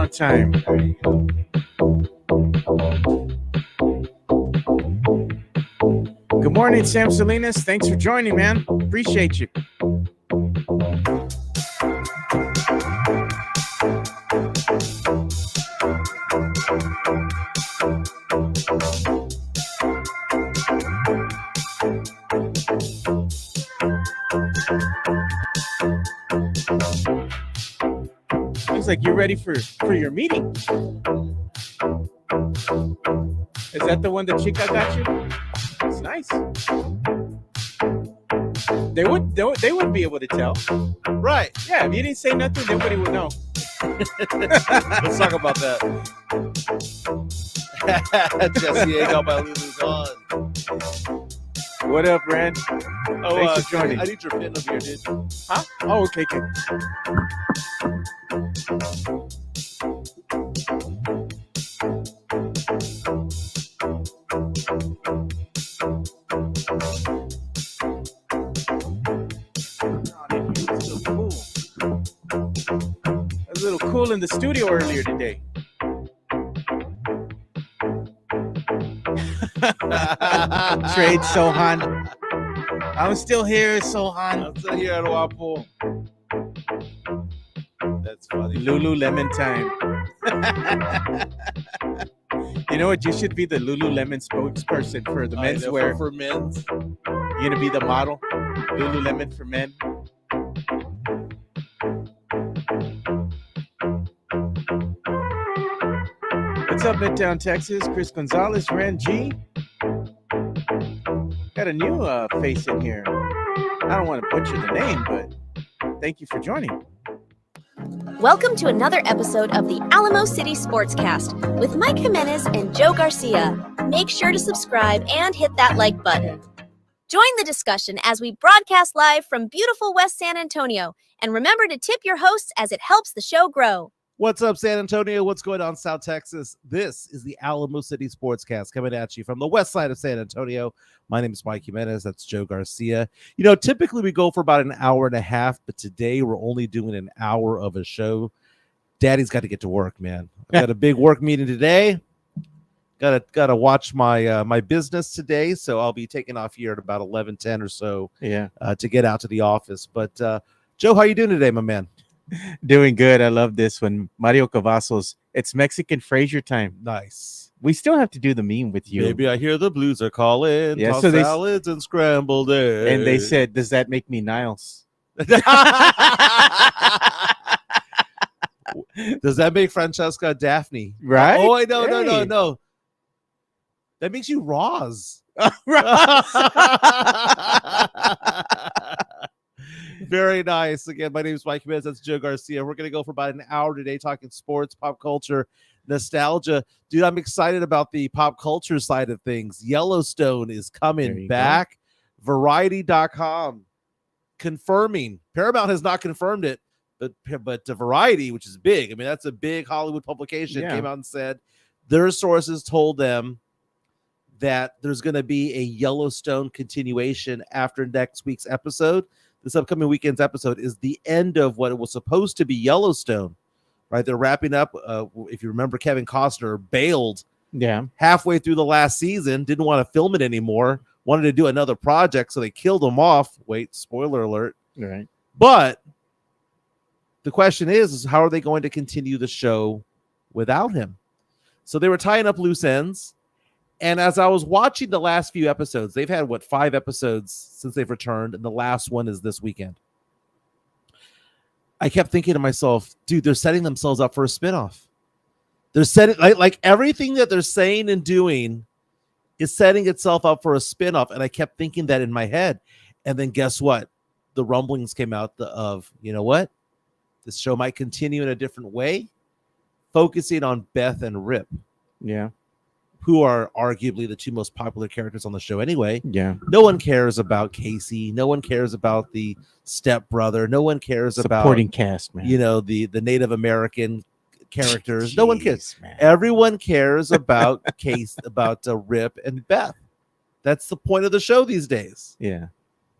long time. Good morning, Sam Salinas. Thanks for joining, man. Appreciate you. Looks like you're ready for your meeting. Is that the one that Chica got you? It's nice. They wouldn't be able to tell. Right. Yeah, if you didn't say nothing, nobody would know. Let's talk about that. Jesse ain't got my Lulu's on. What up, Rand? Thanks for joining. I need your pin up here, dude. Huh? Oh, okay, good. A little cool in the studio earlier today. Trade Sohan. I'm still here, Sohan. I'm still here at Wapo. That's funny. Lululemon time. You know what? You should be the Lululemon spokesperson for the menswear. For men's. You're gonna be the model. Lululemon for men. What's up, Midtown Texas? Chris Gonzalez, Ren G. Got a new face in here. I don't want to butcher the name, but thank you for joining. Welcome to another episode of the Alamo City Sportscast with Mike Jimenez and Joe Garcia. Make sure to subscribe and hit that like button. Join the discussion as we broadcast live from beautiful West San Antonio. And remember to tip your hosts as it helps the show grow. What's up, San Antonio? What's going on, South Texas? This is the Alamo City Sportscast coming at you from the west side of San Antonio. My name is Mike Jimenez. That's Joe Garcia. You know, typically we go for about an hour and a half, but today we're only doing an hour of a show. Daddy's got to get to work, man. I've got a big work meeting today. Got to watch my my business today, so I'll be taking off here at about 11:10 or so. Yeah. To get out to the office. But Joe, how you doing today, my man? Doing good. I love this one. Mario Cavazos. It's Mexican Fraser time. Nice. We still have to do the meme with you. Maybe I hear the blues are calling. Yeah, Toss so salads and scrambled eggs. And they said, does that make me Niles? Does that make Francesca Daphne? Right? Oh, no. That makes you Roz. Very nice. Again, my name is Mike Jimenez. That's Joe Garcia. We're going to go for about an hour today talking sports, pop culture, nostalgia. Dude, I'm excited about the pop culture side of things. Yellowstone is coming back. Variety.com confirming. Paramount has not confirmed it, but Variety, which is big. I mean, that's a big Hollywood publication, came out and said their sources told them that there's going to be a Yellowstone continuation after next week's episode. This upcoming weekend's episode is the end of what it was supposed to be Yellowstone, right? They're wrapping up. If you remember, Kevin Costner bailed halfway through the last season, didn't want to film it anymore, wanted to do another project, so they killed him off. Wait, spoiler alert. Right. But the question is how are they going to continue the show without him? So they were tying up loose ends. And as I was watching the last few episodes, they've had, 5 episodes since they've returned, and the last one is this weekend. I kept thinking to myself, dude, they're setting themselves up for a spinoff. They're setting, like everything that they're saying and doing is setting itself up for a spinoff, and I kept thinking that in my head. And then guess what? The rumblings came out of, you know what? This show might continue in a different way, focusing on Beth and Rip. Yeah. Who are arguably the two most popular characters on the show anyway. Yeah. No one cares about Casey. No one cares about the stepbrother. No one cares supporting cast, man. You know, the Native American characters. Jeez, no one cares. Man. Everyone cares about about Rip and Beth. That's the point of the show these days. Yeah.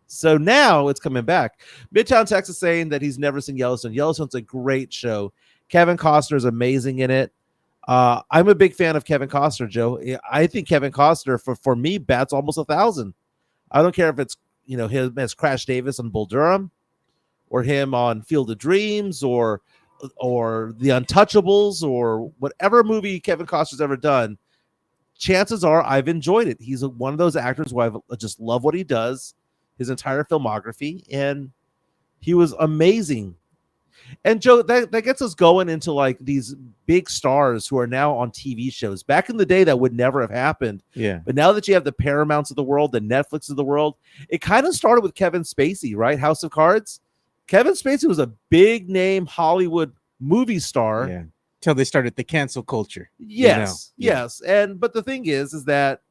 So now it's coming back. Midtown Texas saying that he's never seen Yellowstone. Yellowstone's a great show. Kevin Costner is amazing in it. I'm a big fan of Kevin Costner, Joe. I think Kevin Costner for me bats almost 1,000. I don't care if it's him as Crash Davis on Bull Durham, or him on Field of Dreams, or The Untouchables, or whatever movie Kevin Costner's ever done. Chances are I've enjoyed it. He's one of those actors who I just love what he does, his entire filmography, and he was amazing. And Joe, that gets us going into like these big stars who are now on TV shows. Back in the day, that would never have happened. Yeah. But now that you have the Paramounts of the world, the Netflix of the world, it kind of started with Kevin Spacey, right? House of Cards. Kevin Spacey was a big name Hollywood movie star. Yeah. Till they started the cancel culture. Yes. But the thing is that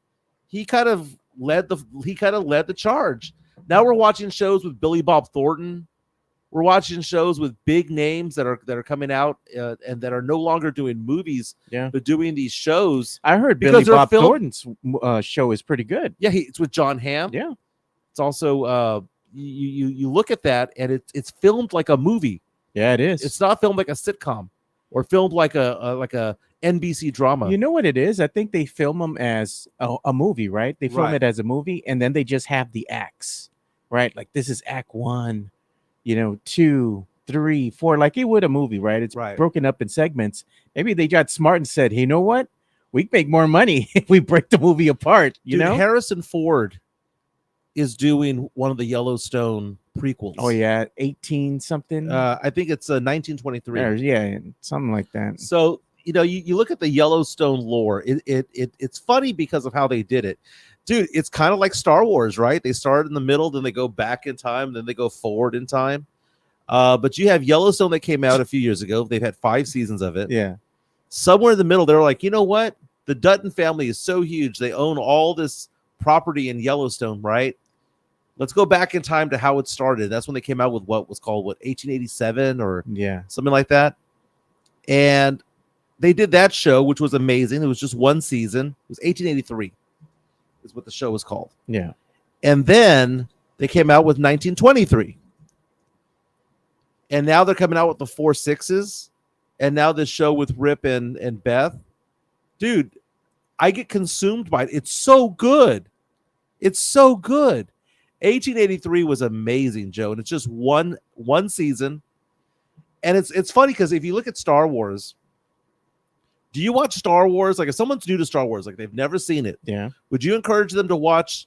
he kind of led the charge. Now we're watching shows with Billy Bob Thornton. We're watching shows with big names that are coming out and that are no longer doing movies, but doing these shows. I heard Billy Bob Thornton's show is pretty good. Yeah, it's with John Hamm. Yeah, it's also you look at that and it's filmed like a movie. Yeah, it is. It's not filmed like a sitcom or filmed like a NBC drama. You know what it is? I think they film them as a movie, right? They film it as a movie, and then they just have the acts, right? Like this is Act 1. 2, 3, 4, like it would a movie, right? It's broken up in segments. Maybe they got smart and said, hey, you know what? We can make more money if we break the movie apart. You know, Harrison Ford is doing one of the Yellowstone prequels. Oh, yeah. 18 something. I think it's 1923. Yeah, something like that. So, you look at the Yellowstone lore. It's funny because of how they did it. Dude, it's kind of like Star Wars, right? They start in the middle, then they go back in time, then they go forward in time. But you have Yellowstone that came out a few years ago. They've had 5 seasons of it. Yeah. Somewhere in the middle, they're like, you know what? The Dutton family is so huge. They own all this property in Yellowstone, right? Let's go back in time to how it started. That's when they came out with what was called 1887 or something like that. And they did that show, which was amazing. It was just one season. It was 1883. Is what the show was called. Yeah. And then they came out with 1923. And now they're coming out with the 4 6s. And now this show with Rip and Beth. Dude, I get consumed by it. It's so good. It's so good. 1883 was amazing, Joe. And it's just one season. And it's funny because if you look at Star Wars, do you watch Star Wars? Like if someone's new to Star Wars, like they've never seen it, would you encourage them to watch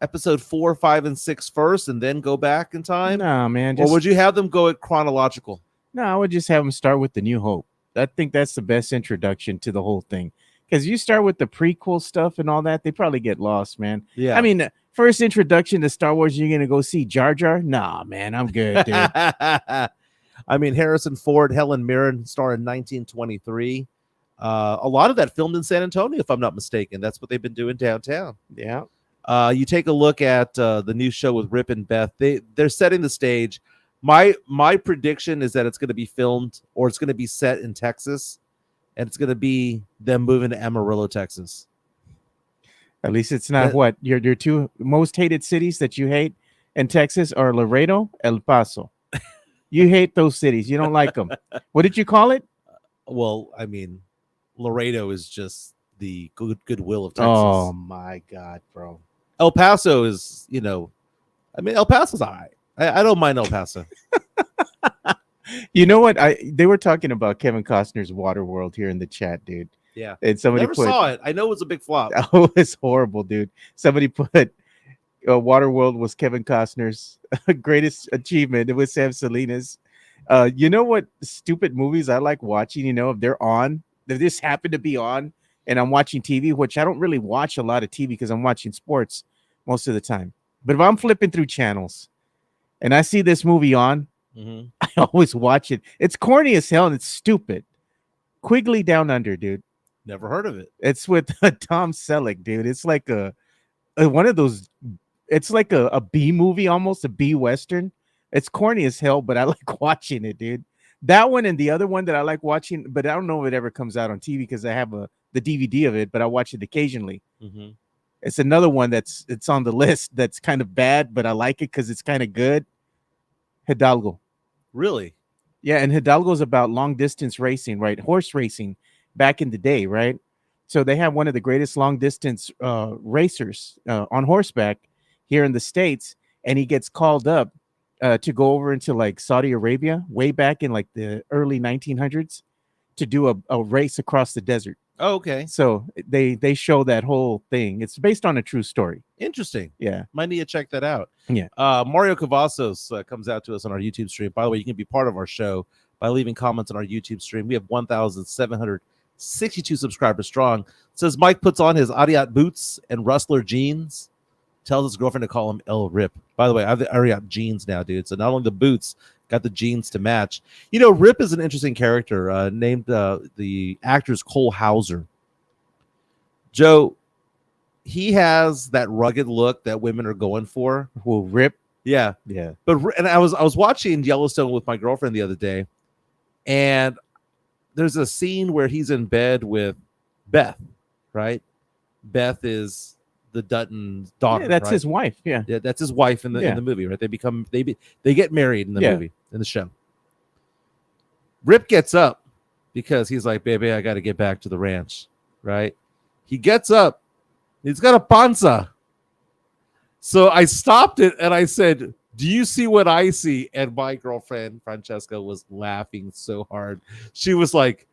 episode 4, 5, and 6 first and then go back in time? No, man. Or would you have them go at chronological? No, I would just have them start with the New Hope. I think that's the best introduction to the whole thing. Because you start with the prequel stuff and all that, they probably get lost, man. Yeah. I mean, first introduction to Star Wars, you're going to go see Jar Jar? Nah, man, I'm good, dude. I mean, Harrison Ford, Helen Mirren starred in 1923. A lot of that filmed in San Antonio, if I'm not mistaken. That's what they've been doing downtown. Yeah. You take a look at the new show with Rip and Beth. They're setting the stage. My prediction is that it's going to be filmed or it's going to be set in Texas, and it's going to be them moving to Amarillo, Texas. At least it's not what your 2 most hated cities that you hate in Texas are Laredo, El Paso. You hate those cities. You don't like them. What did you call it? Well, I mean, Laredo is just the goodwill of Texas. Oh my God, bro. El Paso is, I mean, El Paso's all right. I don't mind El Paso. You know what? They were talking about Kevin Costner's Waterworld here in the chat, dude. Yeah. And somebody never saw it. I know it was a big flop. Oh, it's horrible, dude. Somebody put Waterworld was Kevin Costner's greatest achievement. It was Sam Salinas. You know what stupid movies I like watching, if they're on, if this happened to be on and I'm watching TV, which I don't really watch a lot of TV because I'm watching sports most of the time. But if I'm flipping through channels and I see this movie on, I always watch it. It's corny as hell and it's stupid. Quigley Down Under, dude. Never heard of it. It's with Tom Selleck, dude. It's like a one of those. It's like a B movie, almost a B Western. It's corny as hell, but I like watching it, dude. That one and the other one that I like watching, but I don't know if it ever comes out on TV because I have the DVD of it, but I watch it occasionally. It's another one it's on the list that's kind of bad, but I like it because it's kind of good. Hidalgo. Really? Yeah, and Hidalgo's about long distance racing, right? Horse racing back in the day, right? So they have one of the greatest long distance racers on horseback here in the States, and he gets called up to go over into like Saudi Arabia way back in like the early 1900s to do a race across the desert. Oh, okay. So they show that whole thing. It's based on a true story. Interesting. Yeah. Might need to check that out. Yeah. Mario Cavazos comes out to us on our YouTube stream. By the way, you can be part of our show by leaving comments on our YouTube stream. We have 1,762 subscribers strong. It says Mike puts on his Adiat boots and Rustler jeans. Tells his girlfriend to call him El Rip. By the way, I have the Adiat jeans now, dude. So not only the boots, got the jeans to match. You know, Rip is an interesting character. Named the actor's Cole Hauser. Joe, he has that rugged look that women are going for. Well, Rip. Yeah. Yeah. And I was watching Yellowstone with my girlfriend the other day, and there's a scene where he's in bed with Beth, right? Beth is the Dutton's daughter. Yeah, that's right? his wife. Yeah. Yeah, that's his wife in the movie, right? They get married in the movie, in the show. Rip gets up because he's like, baby, I got to get back to the ranch, right? He gets up. He's got a panza. So I stopped it and I said, do you see what I see? And my girlfriend, Francesca, was laughing so hard. She was like,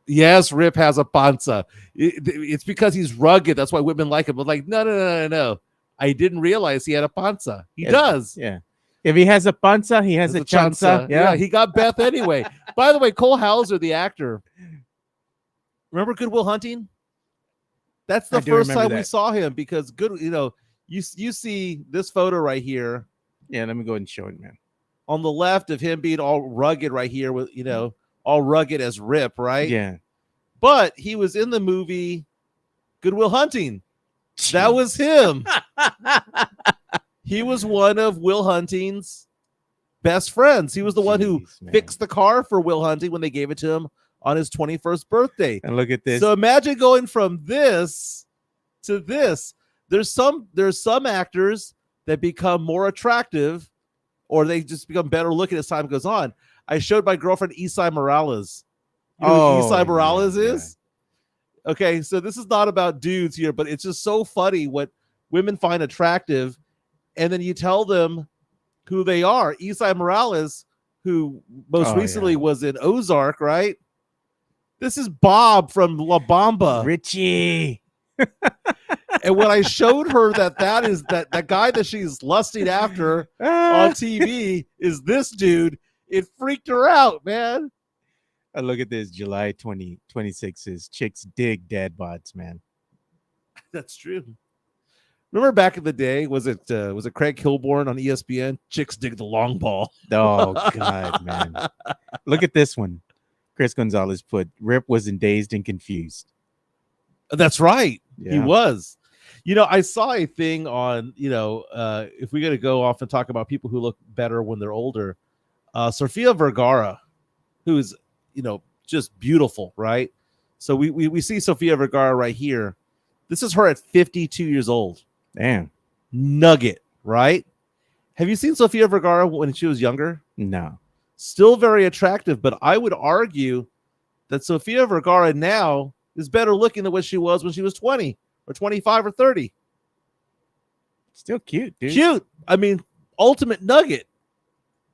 yes, Rip has a panza. It's because he's rugged. That's why women like him. But like, no. I didn't realize he had a panza. He does. Yeah. If he has a panza, he has a chanza. Yeah, he got Beth anyway. By the way, Cole Hauser, the actor. Remember Good Will Hunting? That's the first time we saw him because you see this photo right here. Yeah, let me go ahead and show it, man. On the left of him being all rugged right here with, all rugged as Rip, right? Yeah. But he was in the movie Good Will Hunting. That was him. He was one of Will Hunting's best friends. He was the one who fixed the car for Will Hunting when they gave it to him on his 21st birthday. And look at this. So imagine going from this to this. There's some actors that become more attractive or they just become better looking as time goes on. I showed my girlfriend Isai Morales. You know who Isai Morales is? Okay, so this is not about dudes here, but it's just so funny what women find attractive, and then you tell them who they are. Isai Morales, who most recently was in Ozark, right? This is Bob from La Bamba. Richie. And when I showed her that is that guy that she's lusting after on TV is this dude, it freaked her out, man. Look at this. July 2026 is chicks dig dad bods, man. That's true. Remember back in the day, was it Craig Kilborn on ESPN? Chicks dig the long ball. Oh God, man. Look at this one. Chris Gonzalez put Rip wasn't dazed and confused. That's right. Yeah. He was. I saw a thing on, if we're going to go off and talk about people who look better when they're older, Sofia Vergara, who's, just beautiful, right? So we see Sofia Vergara right here. This is her at 52 years old. Damn. Nugget, right? Have you seen Sofia Vergara when she was younger? No. Still very attractive, but I would argue that Sofia Vergara now is better looking than what she was when she was 20 or 25 or 30. Still cute, dude. Cute. I mean, ultimate nugget.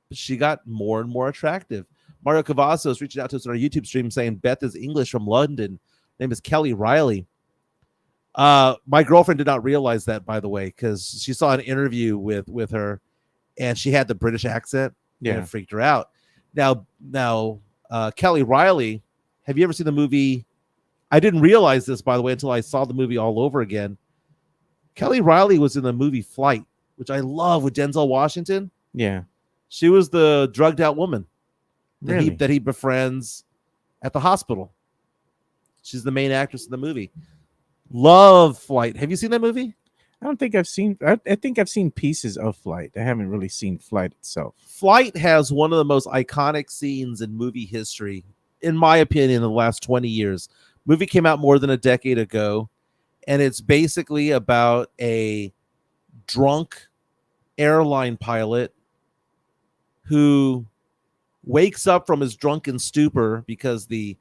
But she got more and more attractive. Mario Cavazos reaching out to us on our YouTube stream saying Beth is English from London. Her name is Kelly Riley. My girlfriend did not realize that, by the way, because she saw an interview with her and she had the British accent. Yeah. And it freaked her out. Now, Kelly Riley, have you ever seen the movie? I didn't realize this, by the way, until I saw the movie all over again. Kelly Riley was in the movie Flight, which I love, with Denzel Washington. Yeah. She was the drugged out woman Really? that he befriends at the hospital. She's the main actress in the movie. Love Flight. Have you seen that movie? I don't think I've seen. I think I've seen pieces of Flight. I haven't really seen Flight itself. Flight has one of the most iconic scenes in movie history, in my opinion, in the last 20 years. Movie came out more than a decade ago, and it's basically about a drunk airline pilot who wakes up from his drunken stupor because the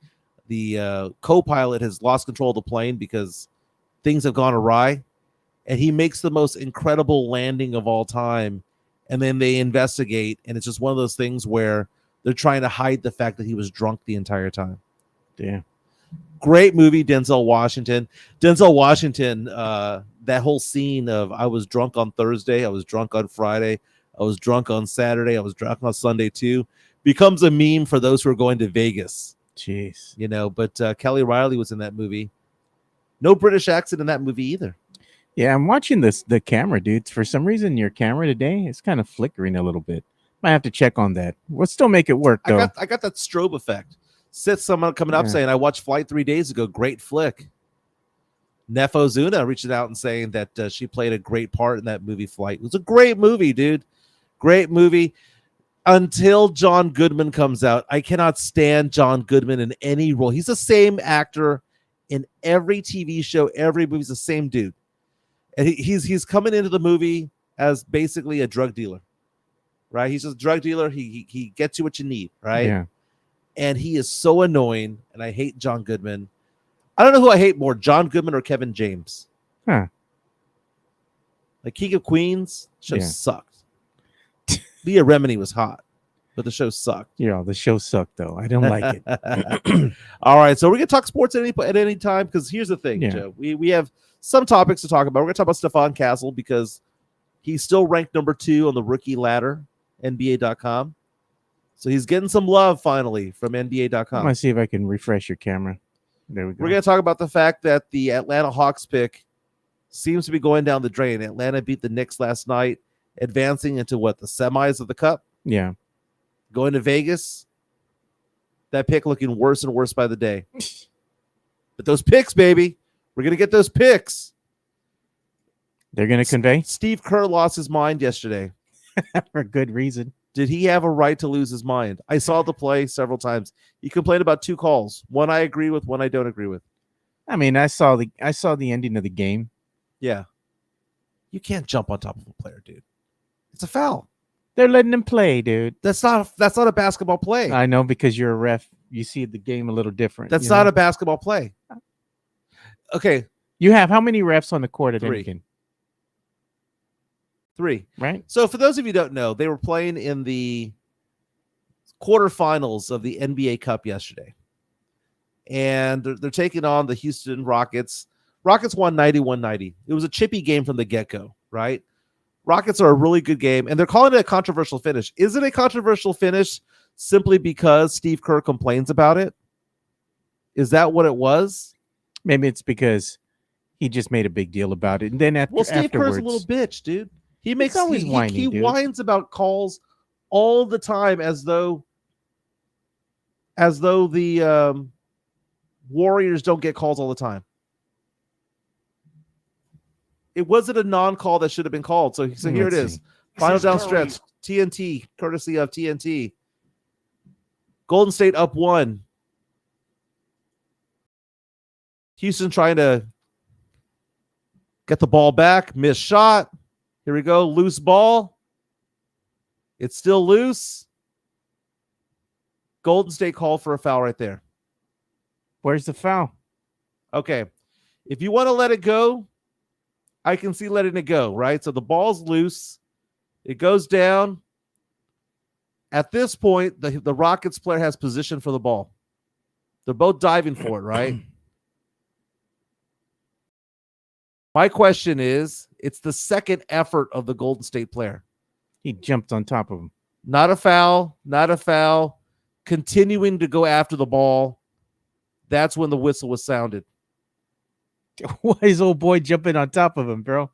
co-pilot has lost control of the plane because things have gone awry, and he makes the most incredible landing of all time. And then they investigate, and it's just one of those things where they're trying to hide the fact that he was drunk the entire time. Damn. Great movie, Denzel Washington. Denzel Washington, that whole scene of I was drunk on Thursday, I was drunk on Friday, I was drunk on Saturday, I was drunk on Sunday too, becomes a meme for those who are going to Vegas. Jeez. You know, but Kelly Riley was in that movie. No British accent in that movie either. Yeah, I'm watching the camera, dude. For some reason, your camera today is kind of flickering a little bit. Might have to check on that. We'll still make it work, though. I got that strobe effect. Someone coming up saying, I watched Flight 3 days ago. Great flick. Neff Ozuna reaching out and saying that she played a great part in that movie, Flight. It was a great movie, dude. Great movie. Until John Goodman comes out. I cannot stand John Goodman in any role. He's the same actor in every TV show, every movie. He's the same dude. And he's coming into the movie as basically a drug dealer, right? He's just a drug dealer. He gets you what you need, right? Yeah. And he is so annoying, and I hate John Goodman. I don't know who I hate more, John Goodman or Kevin James. Huh. Like King of Queens, show sucked. Leah Remini was hot, but the show sucked. Yeah, the show sucked, though. I don't like it. All right, so we're going to talk sports at any time, because here's the thing, Joe. We have some topics to talk about. We're going to talk about Stephon Castle because he's still ranked number 2 on the rookie ladder, NBA.com. So he's getting some love finally from NBA.com. I'm going to see if I can refresh your camera. There we go. We're going to talk about the fact that the Atlanta Hawks pick seems to be going down the drain. Atlanta beat the Knicks last night, advancing into the semis of the Cup. Yeah. Going to Vegas. That pick looking worse and worse by the day. But those picks, baby. We're going to get those picks. They're going to convey? Steve Kerr lost his mind yesterday. For good reason. Did he have a right to lose his mind? I saw the play several times. He complained about 2 calls. One I agree with, one I don't agree with. I mean, I saw the ending of the game. Yeah. You can't jump on top of a player, dude. It's a foul. They're letting him play, dude. That's not a basketball play. I know, because you're a ref. You see the game a little different. That's not a basketball play. Okay. You have how many refs on the court at 3. any game? 3. Right. So for those of you who don't know, they were playing in the quarterfinals of the NBA Cup yesterday. And they're taking on the Houston Rockets. Rockets won 91-90. It was a chippy game from the get-go, right? Rockets are a really good game, and they're calling it a controversial finish. Is it a controversial finish simply because Steve Kerr complains about it? Is that what it was? Maybe it's because he just made a big deal about it. And then Steve Kerr's a little bitch, dude. He makes always whiny, he dude. whines about calls all the time as though the Warriors don't get calls all the time. It wasn't a non-call that should have been called. So here it is. Final down stretch. TNT, courtesy of TNT. Golden State up 1. Houston trying to get the ball back. Missed shot. Here we go. Loose ball. It's still loose. Golden State called for a foul right there. Where's the foul? Okay. If you want to let it go, I can see letting it go, right? So the ball's loose. It goes down. At this point, the Rockets player has position for the ball. They're both diving for it, right? My question is, it's the second effort of the Golden State player. He jumped on top of him. Not a foul, not a foul. Continuing to go after the ball. That's when the whistle was sounded. Why is old boy jumping on top of him, bro?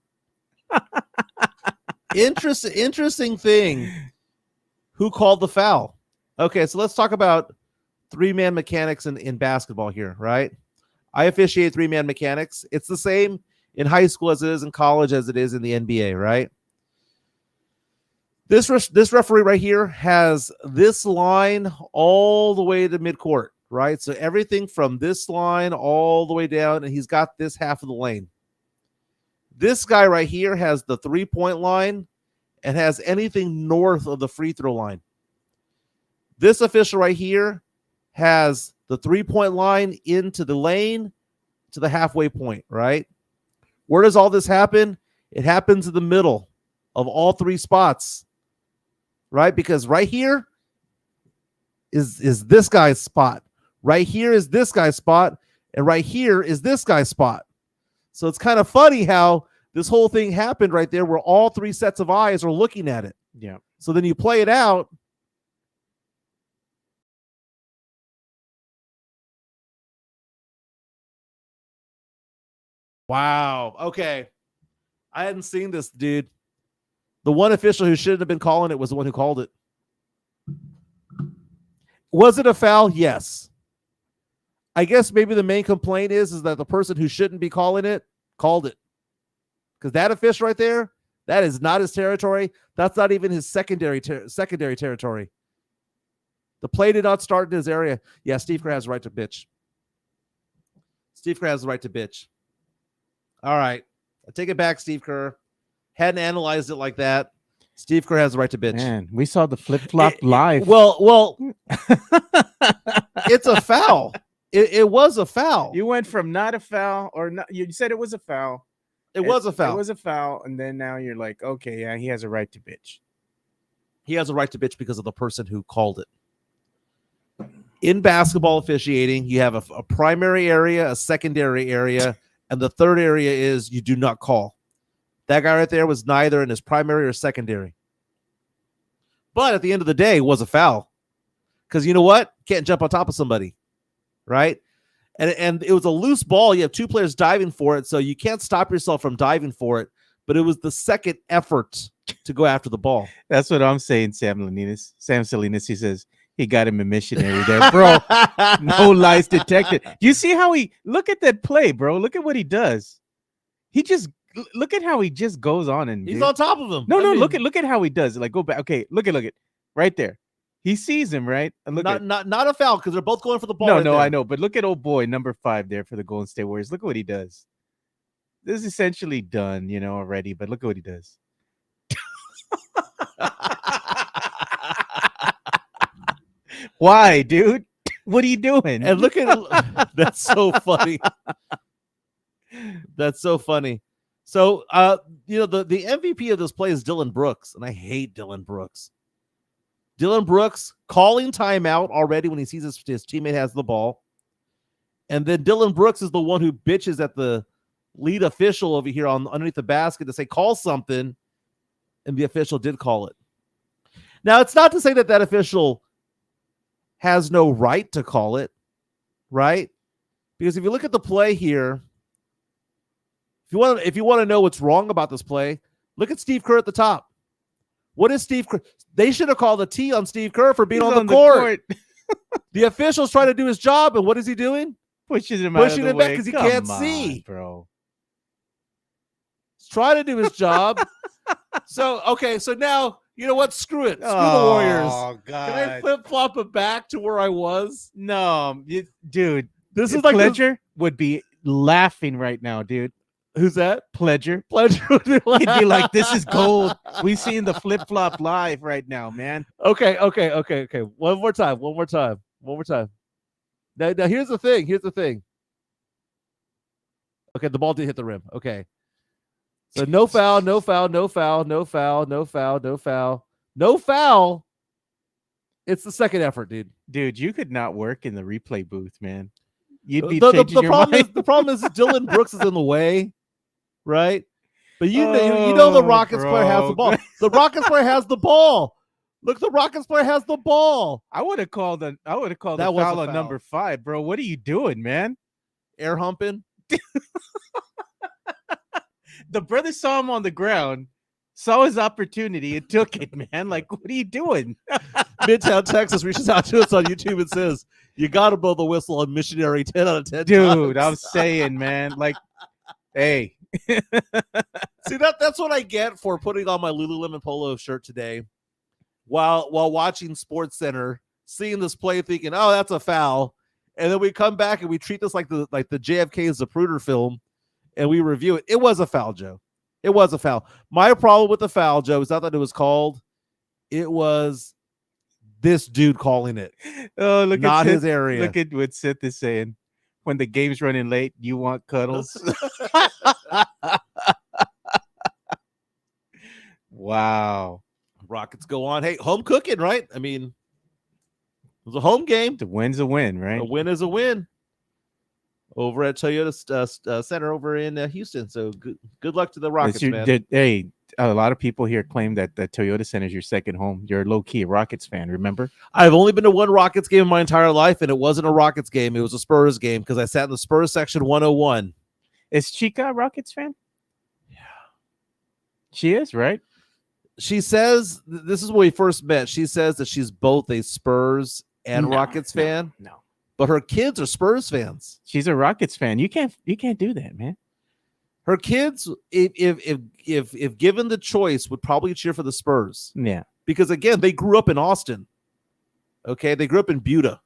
Interesting thing. Who called the foul? Okay, so let's talk about 3-man mechanics in basketball here, right? I officiate 3-man mechanics. It's the same in high school as it is in college as it is in the NBA, right? This referee right here has this line all the way to midcourt, right? So everything from this line all the way down, and he's got this half of the lane. This guy right here has the 3-point line and has anything north of the free throw line. This official right here has the 3-point line into the lane to the halfway point, right? Where does all this happen? It happens in the middle of all 3 spots, right? Because right here is this guy's spot. Right here is this guy's spot. And right here is this guy's spot. So it's kind of funny how this whole thing happened right there where all 3 sets of eyes are looking at it. Yeah. So then you play it out. Wow. Okay. I hadn't seen this, dude. The one official who shouldn't have been calling it was the one who called it. Was it a foul? Yes. I guess maybe the main complaint is that the person who shouldn't be calling it called it. Because that official right there, that is not his territory. That's not even his secondary territory. The play did not start in his area. Yeah, Steve Kerr has the right to bitch. Steve Kerr has the right to bitch. All right. I take it back, Steve Kerr. Hadn't analyzed it like that. Steve Kerr has the right to bitch. Man, we saw the flip-flop live. Well, it's a foul. It was a foul. You went from not a foul or not. You said it was a foul. It was a foul. It was a foul, and then now you're like, okay, yeah, he has a right to bitch. He has a right to bitch because of the person who called it. In basketball officiating, you have a primary area, a secondary area, and the third area is you do not call. That guy right there was neither in his primary or secondary. But at the end of the day, it was a foul. Because you know what? Can't jump on top of somebody. Right? And it was a loose ball. You have 2 players diving for it, so you can't stop yourself from diving for it. But it was the second effort to go after the ball. That's what I'm saying, Sam Salinas, he says he got him a missionary there. Bro, no lies detected. You see how look at that play, bro. Look at what he does. Look at how he just goes on and he's on top of him. No, look at how he does it. Like, go back. Okay, look at right there. He sees him, right? And not a foul because they're both going for the ball. No, I know, but look at old boy number 5 there for the Golden State Warriors. Look at what he does. This is essentially done, already. But look at what he does. Why, dude? What are you doing? And look at that's so funny. That's so funny. So, the MVP of this play is Dylan Brooks, and I hate Dylan Brooks. Dylan Brooks calling timeout already when he sees his teammate has the ball. And then Dylan Brooks is the one who bitches at the lead official over here underneath the basket to say, call something. And the official did call it. Now, it's not to say that official has no right to call it, right? Because if you look at the play here, if you want to know what's wrong about this play, look at Steve Kerr at the top. What is Steve Kerr? They should have called a T on Steve Kerr for being on the court. The official's trying to do his job, and what is he doing? Pushing him back because he can't see, bro. He's trying to do his job. So now you know what? Screw it. Screw the Warriors. Oh God! Can I flip flop it back to where I was? No, dude. This is like Pledger would be laughing right now, dude. Who's that? Pledger would be He'd be like, "This is gold." We seeing the flip flop live right now, man. Okay. One more time. Now here's the thing. Okay, the ball did hit the rim. Okay. So no foul. It's the second effort, dude. Dude, you could not work in the replay booth, man. You'd be the changing your mind. The problem is Dylan Brooks is in the way, right? But you know the Rockets player has the ball. The Rockets player has the ball. Look, the Rockets player has the ball. I would have called the foul on number 5, bro. What are you doing, man? Air humping. The brother saw him on the ground, saw his opportunity, and took it, man. Like, what are you doing? Midtown Texas reaches out to us on YouTube and says, "You got to blow the whistle on missionary 10 out of 10 Dude, times." I'm saying, man, like, hey. See, that's what I get for putting on my Lululemon polo shirt today while watching Sports Center, seeing this play, thinking, "Oh, that's a foul," and then we come back and we treat this like the JFK Zapruder film, and we review it. It was a foul, Joe. It was a foul. My problem with the foul, Joe, is not that it was called. It was this dude calling it. Oh, look Not at his Sith. area. Look at what Sith is saying. When the game's running late, you want cuddles. Wow. Rockets go on. Hey, home cooking, right? I mean, it was a home game. The win's a win, right? A win is a win. Over at Toyota Center over in Houston. So good luck to the Rockets, man. Hey, a lot of people here claim that the Toyota Center is your second home. You're a low-key Rockets fan, remember? I've only been to one Rockets game in my entire life, and it wasn't a Rockets game. It was a Spurs game because I sat in the Spurs section 101. Is Chica a Rockets fan? Yeah. She is, right? She says, this is when we first met, she says that she's both a Spurs and Rockets fan. No. But her kids are Spurs fans. She's a Rockets fan. You can't do that, man. Her kids, if given the choice, would probably cheer for the Spurs. Yeah. Because again, they grew up in Austin. Okay, they grew up in Buda.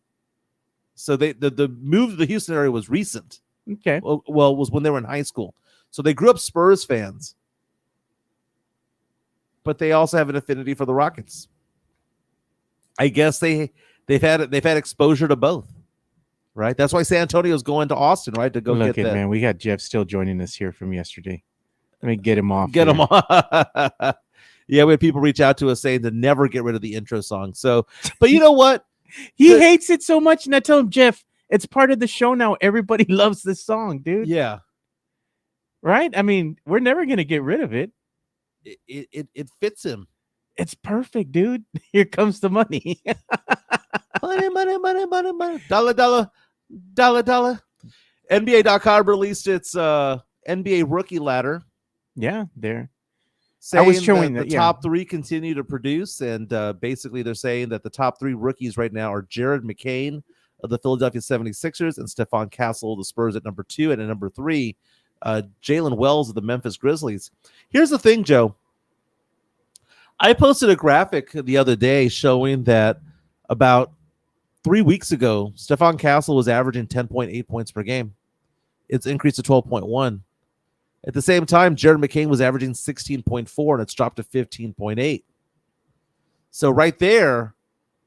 So the move to the Houston area was recent. Okay. Well, it was when they were in high school. So they grew up Spurs fans. But they also have an affinity for the Rockets. I guess they've had exposure to both. Right, that's why San Antonio's going to Austin, right, to go Look get at that. Man, we got Jeff still joining us here from yesterday. Let me get him off. Get him off. Yeah, we had people reach out to us saying to never get rid of the intro song. So, but you know what? He hates it so much, and I told him, Jeff, it's part of the show now. Everybody loves this song, dude. Yeah, right. I mean, we're never gonna get rid of it. It fits him. It's perfect, dude. Here comes the money. money. Dollar. NBA.com released its NBA rookie ladder. Yeah, there. I was showing that the top three continue to produce, and basically they're saying that the top three rookies right now are Jared McCain of the Philadelphia 76ers and Stephon Castle of the Spurs at number 2, and at number 3, Jalen Wells of the Memphis Grizzlies. Here's the thing, Joe. I posted a graphic the other day showing that about 3 weeks ago, Stephon Castle was averaging 10.8 points per game. It's increased to 12.1. At the same time, Jared McCain was averaging 16.4, and it's dropped to 15.8. So right there,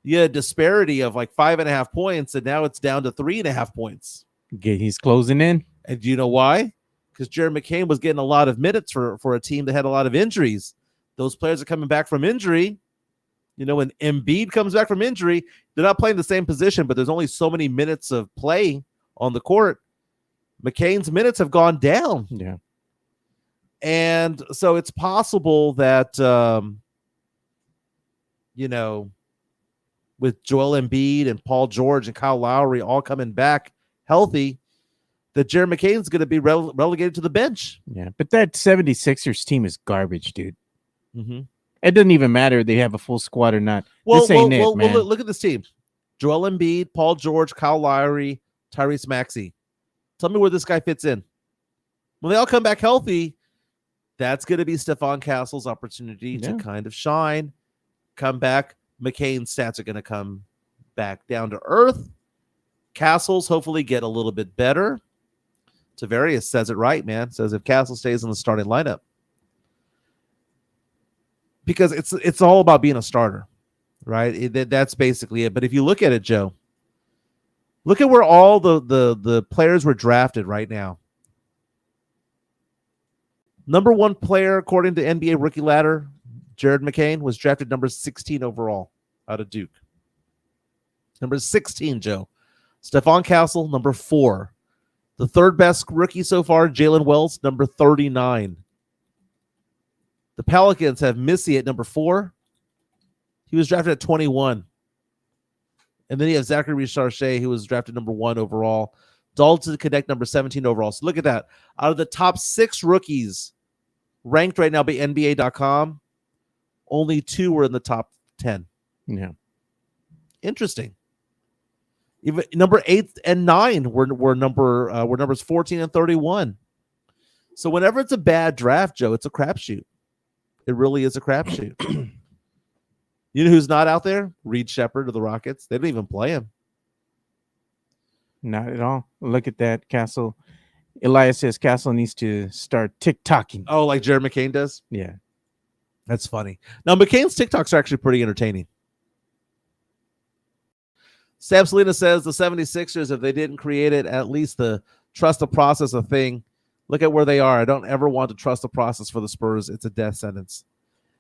you had a disparity of like 5.5 points, and now it's down to 3.5 points. He's closing in. And do you know why? Because Jared McCain was getting a lot of minutes for a team that had a lot of injuries. Those players are coming back from injury. You know, when Embiid comes back from injury, they're not playing the same position, but there's only so many minutes of play on the court. McCain's minutes have gone down. Yeah. And so it's possible that, you know, with Joel Embiid and Paul George and Kyle Lowry all coming back healthy, that Jared McCain's going to be relegated to the bench. Yeah, but that 76ers team is garbage, dude. Mm-hmm. It doesn't even matter if they have a full squad or not. Well, this ain't it, man. Look at this team. Joel Embiid, Paul George, Kyle Lowry, Tyrese Maxey. Tell me where this guy fits in. When they all come back healthy, that's going to be Stephon Castle's opportunity to kind of shine, come back. McCain's stats are going to come back down to earth. Castle's hopefully get a little bit better. Tavarius says it right, man. Says if Castle stays in the starting lineup. Because it's all about being a starter, right? That's basically it. But if you look at it, Joe, look at where all the players were drafted right now. Number 1 player, according to NBA Rookie Ladder, Jared McCain, was drafted number 16 overall out of Duke. Number 16, Joe. Stephon Castle, number 4. The third best rookie so far, Jalen Wells, number 39. The Pelicans have Missy at number 4. He was drafted at 21. And then you have Zachary Richarche, who was drafted number 1 overall. Dalton Connect, number 17 overall. So look at that. Out of the top 6 rookies ranked right now by NBA.com, only 2 were in the top 10. Yeah. Interesting. Even number 8 and 9 were numbers 14 and 31. So whenever it's a bad draft, Joe, it's a crapshoot. It really is a crapshoot. You know who's not out there? Reed Shepherd of the Rockets. They don't even play him. Not at all. Look at that, Castle. Elias says Castle needs to start TikToking. Oh, like Jared McCain does? Yeah. That's funny. Now, McCain's TikToks are actually pretty entertaining. Sam Salinas says the 76ers, if they didn't create it, at least the trust the process a thing. Look at where they are. I don't ever want to trust the process for the Spurs. It's a death sentence.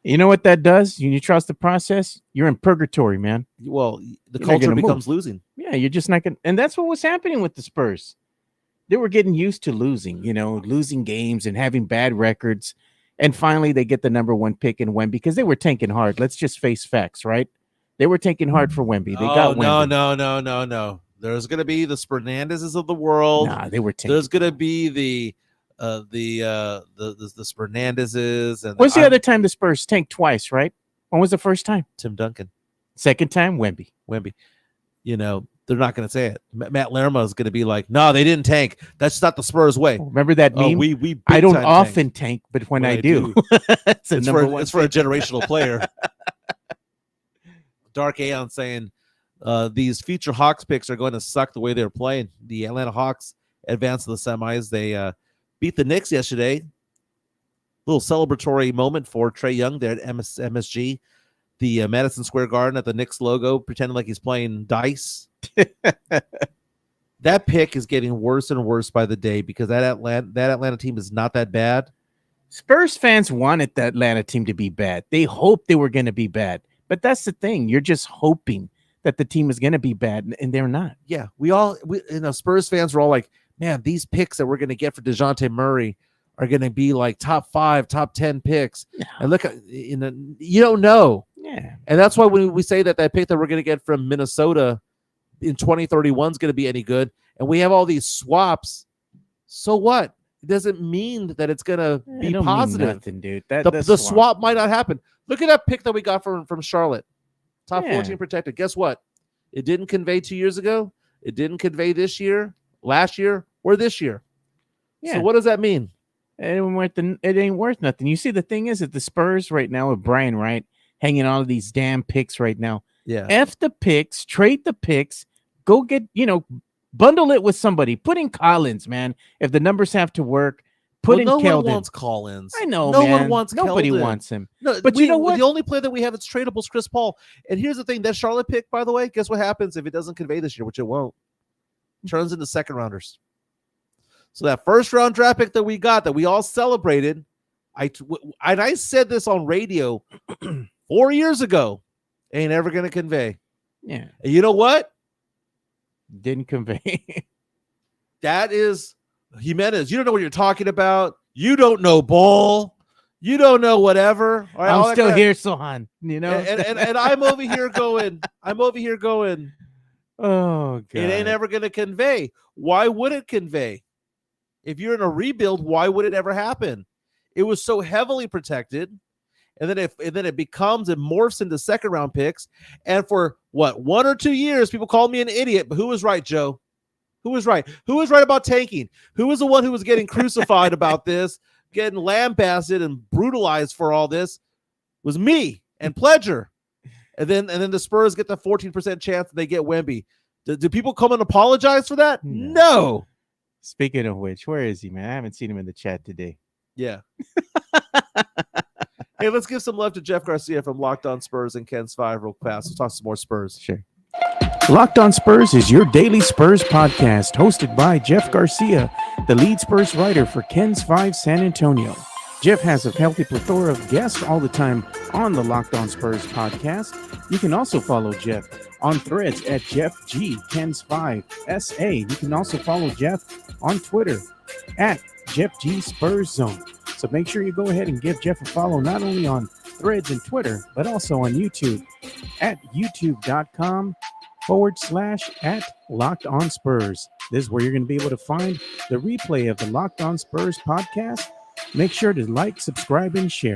You know what that does? When you trust the process, you're in purgatory, man. Well, the You're not culture gonna becomes move. losing. Yeah, you're just not going to. And that's what was happening with the Spurs. They were getting used to losing, losing games and having bad records. And finally, they get the number 1 pick in Wemby because they were tanking hard. Let's just face facts, right? They were tanking hard for Wemby. They got Wemby. No. There's going to be the Spernandezes of the world. Nah, they were tanking. There's going to be the Spernandezes. And When's the other time the Spurs tanked twice, right? When was the first time? Tim Duncan. Second time, Wemby. They're not going to say it. Matt Lerma is going to be like, no, they didn't tank. That's not the Spurs way. Remember that meme? We I don't often tank, but when I do, it's for a generational player. Dark Aeon saying these future Hawks picks are going to suck the way they're playing. The Atlanta Hawks advanced to the semis. They beat the Knicks yesterday. Little celebratory moment for Trae Young there at MSG. The Madison Square Garden at the Knicks logo, pretending like he's playing dice. That pick is getting worse and worse by the day because that Atlanta team is not that bad. Spurs fans wanted the Atlanta team to be bad. They hoped they were going to be bad. But that's the thing. You're just hoping that the team is going to be bad, and they're not. Yeah, Spurs fans were all like, man, these picks that we're going to get for DeJounte Murray are going to be like top 5, top 10 picks. Yeah. And look, you don't know. Yeah. And that's why when we say that pick that we're going to get from Minnesota in 2031 is going to be any good, and we have all these swaps, so what? It doesn't mean that it's going to be positive. Nothing, dude. The swap might not happen. Look at that pick that we got from Charlotte. Top 14 protected. Guess what? It didn't convey 2 years ago. It didn't convey this year, last year, or this year. Yeah. So what does that mean? It ain't worth nothing. You see, the thing is that the Spurs right now with Brian Wright hanging all of these damn picks right now. Yeah. F the picks, trade the picks, go get, bundle it with somebody. Put in Collins, man. If the numbers have to work, put in Keldon. No one wants Collins. I know, no man. one wants Nobody Keldon. wants him. No, but you know what? The only player that we have that's tradable is Chris Paul. And here's the thing: that Charlotte pick, by the way, guess what happens if it doesn't convey this year, which it won't? Turns into second rounders. So that first round draft pick that we got, that we all celebrated, I said this on radio 4 years ago, ain't ever gonna convey. Yeah. And you know what? Didn't convey. That is Jimenez. You don't know what you're talking about. You don't know ball. You don't know whatever. Right, I'm still here, Sohan. And I'm over here going. Oh God! It ain't ever going to convey. Why would it convey? If you're in a rebuild, why would it ever happen? It was so heavily protected, and then it morphs into second round picks. And for 1 or 2 years, people called me an idiot. But who was right, Joe? Who was right? Who was right about tanking? Who was the one who was getting crucified about this, getting lambasted and brutalized for all this? It was me and Pledger. And then the Spurs get the 14% chance that they get Wemby. Do people come and apologize for that? No. Speaking of which, where is he, man? I haven't seen him in the chat today. Yeah. Hey, let's give some love to Jeff Garcia from Locked On Spurs and Ken's 5 real fast. Let's talk some more Spurs. Sure. Locked On Spurs is your daily Spurs podcast, hosted by Jeff Garcia, the lead Spurs writer for Ken's 5 San Antonio. Jeff has a healthy plethora of guests all the time on the Locked On Spurs podcast. You can also follow Jeff on Threads at Jeff G Ken's 5 SA. You can also follow Jeff on Twitter at Jeff G Spurs Zone. So make sure you go ahead and give Jeff a follow, not only on Threads and Twitter, but also on YouTube at youtube.com/@Locked On Spurs. This is where you're going to be able to find the replay of the Locked On Spurs podcast. Make sure to like, subscribe, and share.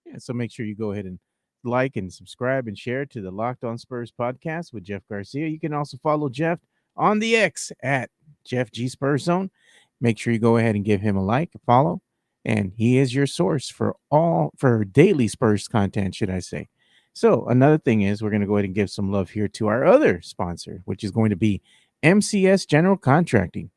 Yeah, so make sure you go ahead and like and subscribe and share to the Locked On Spurs podcast with Jeff Garcia. You can also follow Jeff on the X at Jeff G Spurs Zone. Make sure you go ahead and give him a like, a follow, and he is your source for daily Spurs content, should I say. So another thing is we're going to go ahead and give some love here to our other sponsor, which is going to be MCS General Contracting.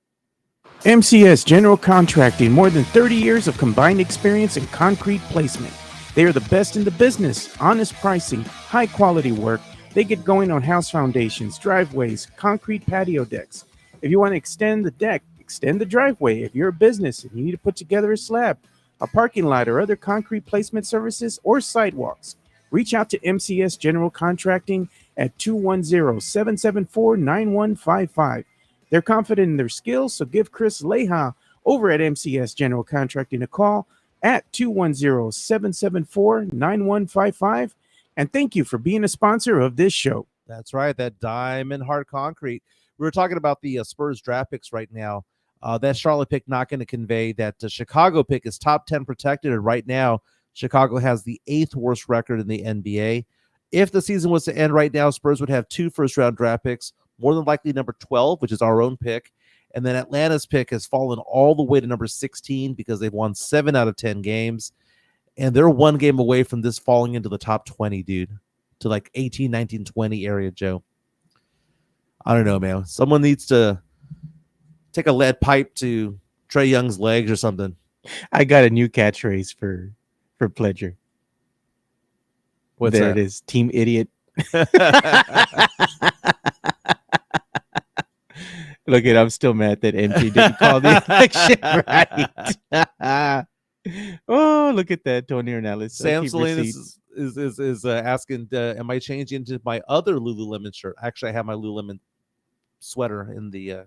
MCS General Contracting, more than 30 years of combined experience in concrete placement. They are the best in the business, honest pricing, high quality work, They get going on house foundations, driveways, concrete patio decks. If you want to extend the deck, extend the driveway. If you're a business and you need to put together a slab, a parking lot, or other concrete placement services or sidewalks, reach out to MCS General Contracting at 210-774-9155. They're confident in their skills, so give Chris Leha over at MCS General Contracting a call at 210-774-9155. And thank you for being a sponsor of this show. That's right, that diamond hard concrete. We were talking about the Spurs draft picks right now. That Charlotte pick not going to convey that the Chicago pick is top 10 protected, and right now Chicago has the 8th worst record in the NBA. If the season was to end right now, Spurs would have 2 first-round draft picks, more than likely number 12, which is our own pick, and then Atlanta's pick has fallen all the way to number 16 because they've won 7 out of 10 games, and they're 1 game away from this falling into the top 20, dude, to like 18, 19, 20 area, Joe. I don't know, man. Someone needs to take a lead pipe to Trae Young's legs or something. I got a new catchphrase for Pledger. What's there that? it is, Team Idiot. Look I'm still mad that MJ didn't call the election right. Oh, look at that, Tony Ornelas. Sam Salinas is asking, am I changing into my other Lululemon shirt? Actually, I have my Lululemon sweater in the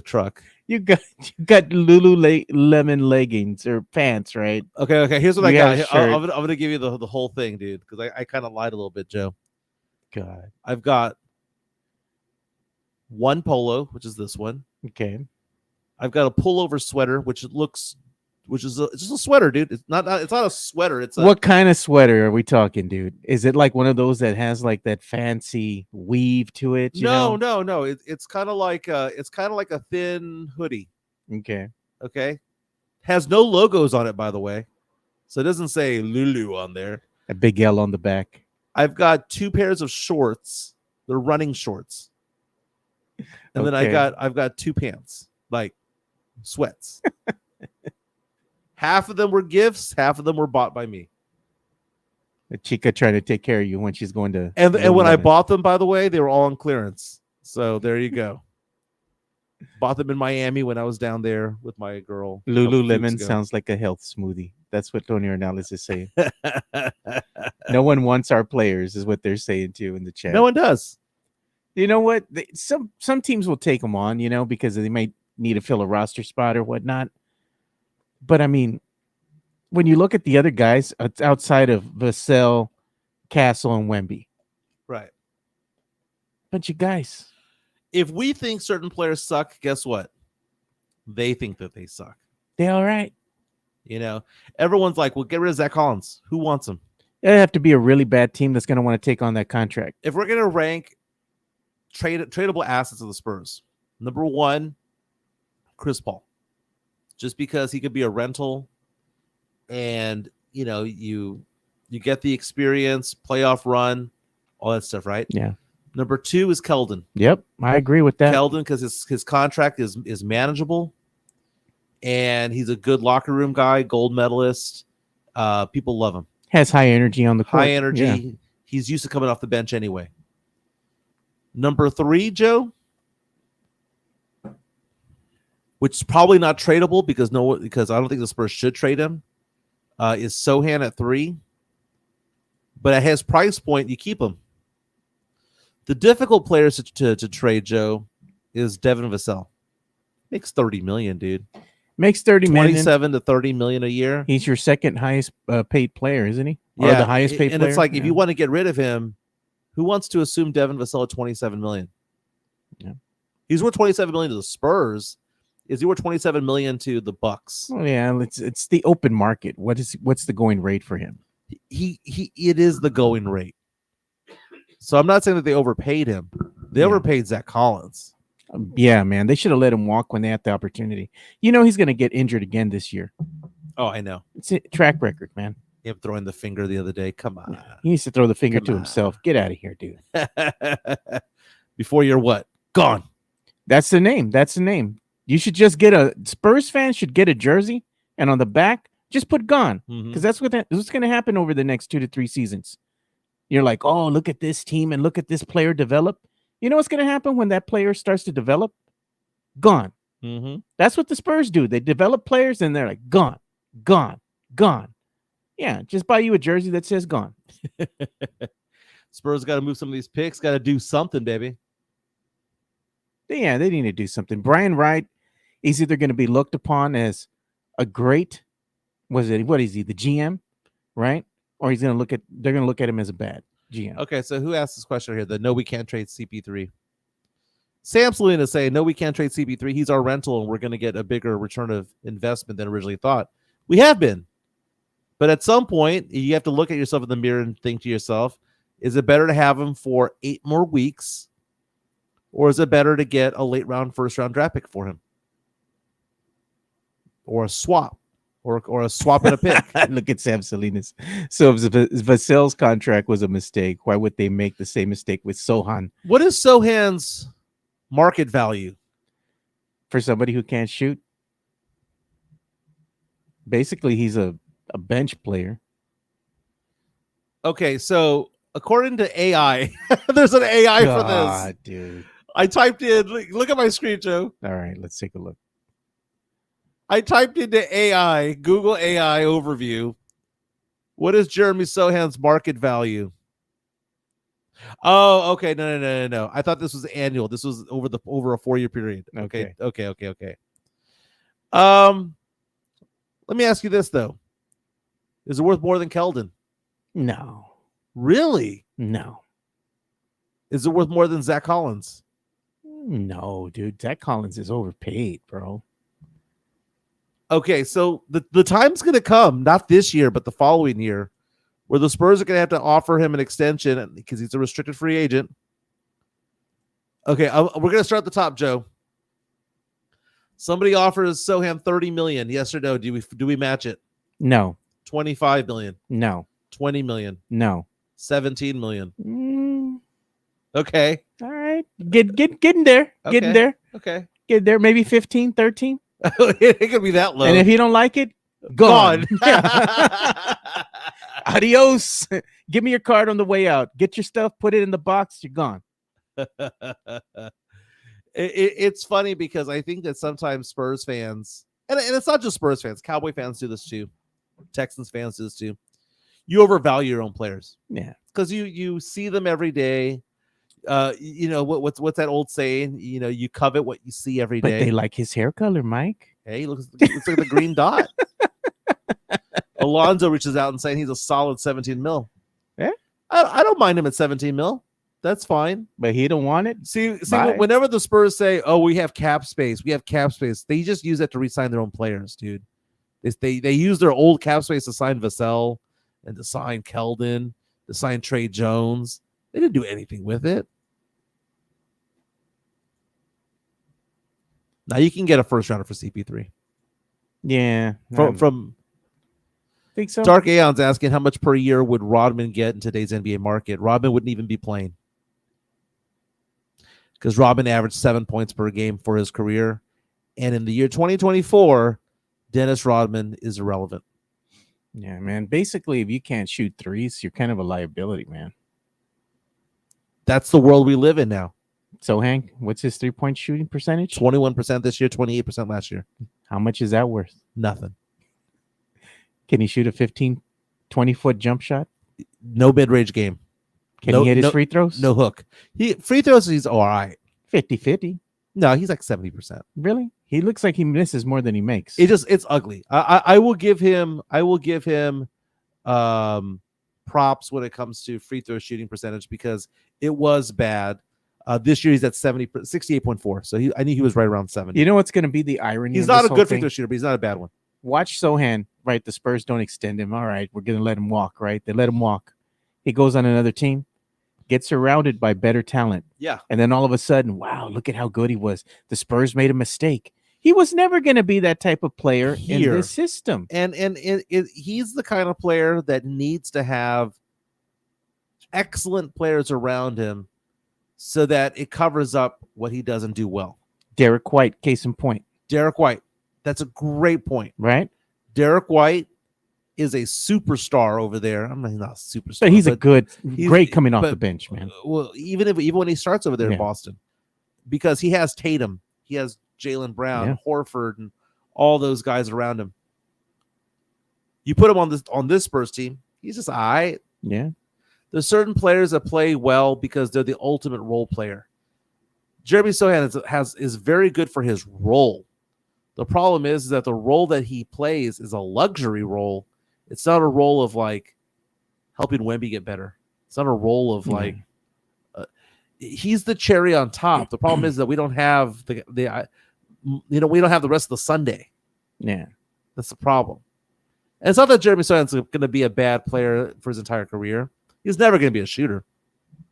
truck. You got Lululemon leggings or pants, right? Okay. Here's what You I have a got. shirt. I'm gonna give you the whole thing, dude, because I kind of lied a little bit, Joe. God. I've got one polo, which is this one. Okay. I've got a pullover sweater, which is it's just a sweater, dude. It's not a sweater. It's What kind of sweater are we talking, dude? Is it like one of those that has like that fancy weave to it? No. It's kind of like a thin hoodie. Okay. Okay, has no logos on it, by the way, so it doesn't say Lulu on there. A big L on the back. I've got 2 pairs of shorts. They're running shorts, and then I've got 2 pants, like sweats. Half of them were gifts, half of them were bought by me. A chica trying to take care of you when she's going to. And when I bought them, by the way, they were all on clearance. So there you go. Bought them in Miami when I was down there with my girl. Lululemon sounds like a health smoothie. That's what Tony Ornelas is saying. No one wants our players, is what they're saying too in the chat. No one does. You know what? Some teams will take them on, because they might need to fill a roster spot or whatnot. But I mean, when you look at the other guys outside of Vassell, Castle, and Wemby, right? Bunch of guys. If we think certain players suck, guess what? They think that they suck. They all right. Everyone's like, well, get rid of Zach Collins. Who wants him? It'd have to be a really bad team that's going to want to take on that contract. If we're going to rank tradable assets of the Spurs, number 1, Chris Paul. Just because he could be a rental and, you get the experience, playoff run, all that stuff, right? Yeah. Number 2 is Keldon. Yep, I agree with that. Keldon, because his contract is manageable, and he's a good locker room guy, gold medalist. People love him. Has high energy on the court. High energy. Yeah. He's used to coming off the bench anyway. Number 3, Joe, which is probably not tradable because I don't think the Spurs should trade him, is Sohan at 3. But at his price point, you keep him. The difficult players to trade, Joe, is Devin Vassell. Makes $30 million, dude. Makes $30 million. 27 to $30 million a year. He's your second highest paid player, isn't he? Yeah, or the highest paid and player. It's like, if you want to get rid of him, who wants to assume Devin Vassell at $27 million? Yeah. He's worth $27 million to the Spurs. Is he worth $27 million to the Bucks? Well, yeah, it's the open market. What's the going rate for him? It is the going rate. So I'm not saying that they overpaid him. They overpaid Zach Collins. Yeah, man. They should have let him walk when they had the opportunity. He's going to get injured again this year. Oh, I know. It's a track record, man. Him throwing the finger the other day. Come on. He needs to throw the finger to himself. Get out of here, dude. Before you're what? Gone. That's the name. You should just Spurs fans should get a jersey, and on the back, just put gone. Because that's what's going to happen over the next 2 to 3 seasons. You're like, oh, look at this team and look at this player develop. You know what's going to happen when that player starts to develop? Gone. Mm-hmm. That's what the Spurs do. They develop players and they're like, gone, gone, gone. Yeah, just buy you a jersey that says gone. Spurs got to move some of these picks, got to do something, baby. Yeah, they need to do something. Brian Wright is either going to be looked upon as a great, what is he, the GM, right? Or they're going to look at him as a bad GM. Okay, so who asked this question here? The no, we can't trade CP3. Sam Salinas saying, no, we can't trade CP3. He's our rental, and we're going to get a bigger return of investment than originally thought. We have been. But at some point, you have to look at yourself in the mirror and think to yourself, is it better to have him for 8 more weeks, or is it better to get a late round, first round draft pick for him? Or a swap, or a swap and a pick. Look at Sam Salinas. So if Vasil's contract was a mistake, why would they make the same mistake with Sohan? What is Sohan's market value? For somebody who can't shoot? Basically, he's a bench player. Okay, so according to AI, there's an AI for this. Dude. I typed in, look at my screen, Joe. All right, let's take a look. I typed into AI, Google AI overview. What is Jeremy Sohan's market value? Oh, okay. No. I thought this was annual. This was over a 4-year period. Okay. Let me ask you this though. Is it worth more than Keldon? No. Really? No. Is it worth more than Zach Collins? No, dude. Zach Collins is overpaid, bro. Okay, so the time's going to come, not this year, but the following year, where the Spurs are going to have to offer him an extension because he's a restricted free agent. Okay, we're going to start at the top, Joe. Somebody offers Sohan $30 million. Yes or no? Do we match it? No. $25 million. No. $20 million. No. $17 million. Okay. All right. Getting there. Okay. Getting there. Okay. Get there. Maybe 15, 13. It could be that low. And if you don't like it, gone. Adios. Give me your card on the way out. Get your stuff, put it in the box. You're gone. It's funny because I think that sometimes Spurs fans, and it's not just Spurs fans, Cowboy fans do this too, Texans fans do this too. You overvalue your own players. Yeah. Because you see them every day. You know what's that old saying? You know, you covet what you see every day. But they like his hair color, Mike. Hey, he looks like the green dot. Alonzo reaches out and saying he's a solid 17 mil. Yeah, I don't mind him at 17 mil. That's fine. But he don't want it. See, whenever the Spurs say, "Oh, we have cap space," they just use that to re-sign their own players, dude. They use their old cap space to sign Vassell and to sign Keldon, to sign Trey Jones. They didn't do anything with it. Now you can get a first rounder for CP3. Yeah. From think so. Dark Aeon's asking how much per year would Rodman get in today's NBA market. Rodman wouldn't even be playing. Because Rodman averaged 7 points per game for his career. And in the year 2024, Dennis Rodman is irrelevant. Yeah, man. Basically, if you can't shoot threes, you're kind of a liability, man. That's the world we live in now. So, Hank, what's his 3-point shooting percentage? 21% this year, 28% last year. How much is that worth? Nothing. Can he shoot a 15, 20-foot jump shot? No mid-range game. Can he hit his free throws? No hook. Free throws, he's all right. 50-50. No, he's like 70%. Really? He looks like he misses more than he makes. It's ugly. I will give him props when it comes to free throw shooting percentage because it was bad. This year he's at 68.4. So I knew he was right around 70. You know what's going to be the irony? He's not a good free throw shooter, but he's not a bad one. Watch Sohan, right? The Spurs don't extend him. All right, we're going to let him walk, right? They let him walk. He goes on another team, gets surrounded by better talent. Yeah. And then all of a sudden, wow, look at how good he was. The Spurs made a mistake. He was never going to be that type of player in this system. And he's the kind of player that needs to have excellent players around him so that it covers up what he doesn't do well. Derek White, case in point. Derek White. That's a great point. Right? Derek White is a superstar over there. I'm not a superstar, But he's great coming off but- the bench, man. Well, even when he starts over there in Yeah. Boston, because he has Tatum, he has Jaylen Brown, Yeah. Horford, and all those guys around him. You put him on this Spurs team, he's just all right. Yeah. There's certain players that play well because they're the ultimate role player. Jeremy Sohan is very good for his role. The problem is that the role that he plays is a luxury role. It's not a role of like helping Wemby get better. It's not a role of like he's the cherry on top. The problem is that we don't have we don't have the rest of the Sunday. Yeah. That's the problem. And it's not that Jeremy Sohan's going to be a bad player for his entire career. He's never going to be a shooter.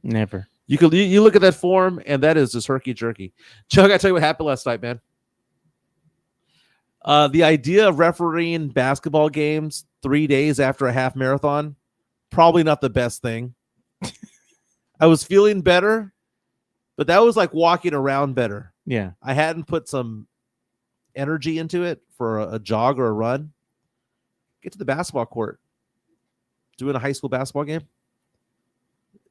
Never. You look at that form, and that is just herky jerky. Joe, I got to tell you what happened last night, man. The idea of refereeing basketball games 3 days after a half marathon, probably not the best thing. I was feeling better, but that was like walking around better. Yeah. I hadn't put some energy into it for a jog or a run. Get to the basketball court. Doing a high school basketball game.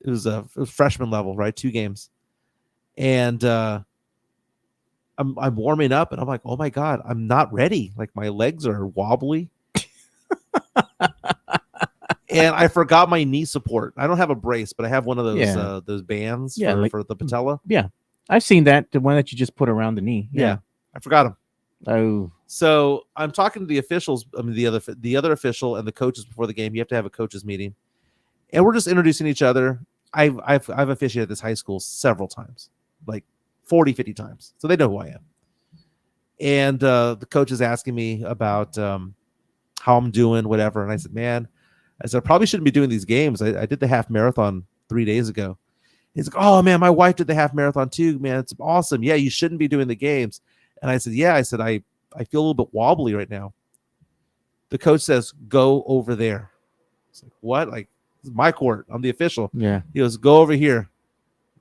It was freshman level, right? 2 games. And I'm warming up, and I'm like, oh my God, I'm not ready. Like my legs are wobbly. And I forgot my knee support. I don't have a brace, but I have one of those bands for the patella. Yeah. I've seen that, the one that you just put around the knee. Yeah. I forgot them. Oh. So I'm talking to the officials, the other official and the coaches before the game. You have to have a coaches meeting. And we're just introducing each other. I've officiated this high school several times, like 40, 50 times. So they know who I am. And the coach is asking me about how I'm doing, whatever. And I said, man, I probably shouldn't be doing these games. I did the half marathon 3 days ago. He's like, oh, man, my wife did the half marathon too, man. It's awesome. Yeah, you shouldn't be doing the games. And I said, yeah. I said, I feel a little bit wobbly right now. The coach says, go over there. It's like, what? Like, this is my court. I'm the official. Yeah. He goes, go over here.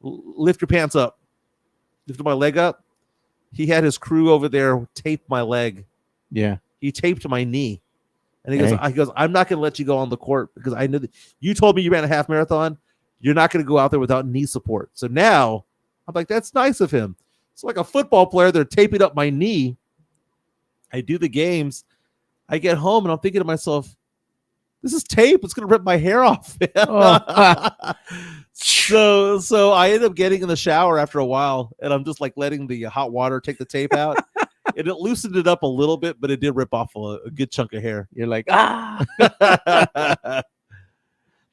Lift your pants up. Lifted my leg up. He had his crew over there tape my leg. Yeah. He taped my knee. And he goes, I'm not going to let you go on the court because I know that you told me you ran a half marathon. You're not going to go out there without knee support. So now I'm like, that's nice of him. It's like a football player. They're taping up my knee. I do the games. I get home and I'm thinking to myself, this is tape. It's going to rip my hair off. So I end up getting in the shower after a while, and I'm just like letting the hot water take the tape out. And it loosened it up a little bit, but it did rip off a good chunk of hair. You're like,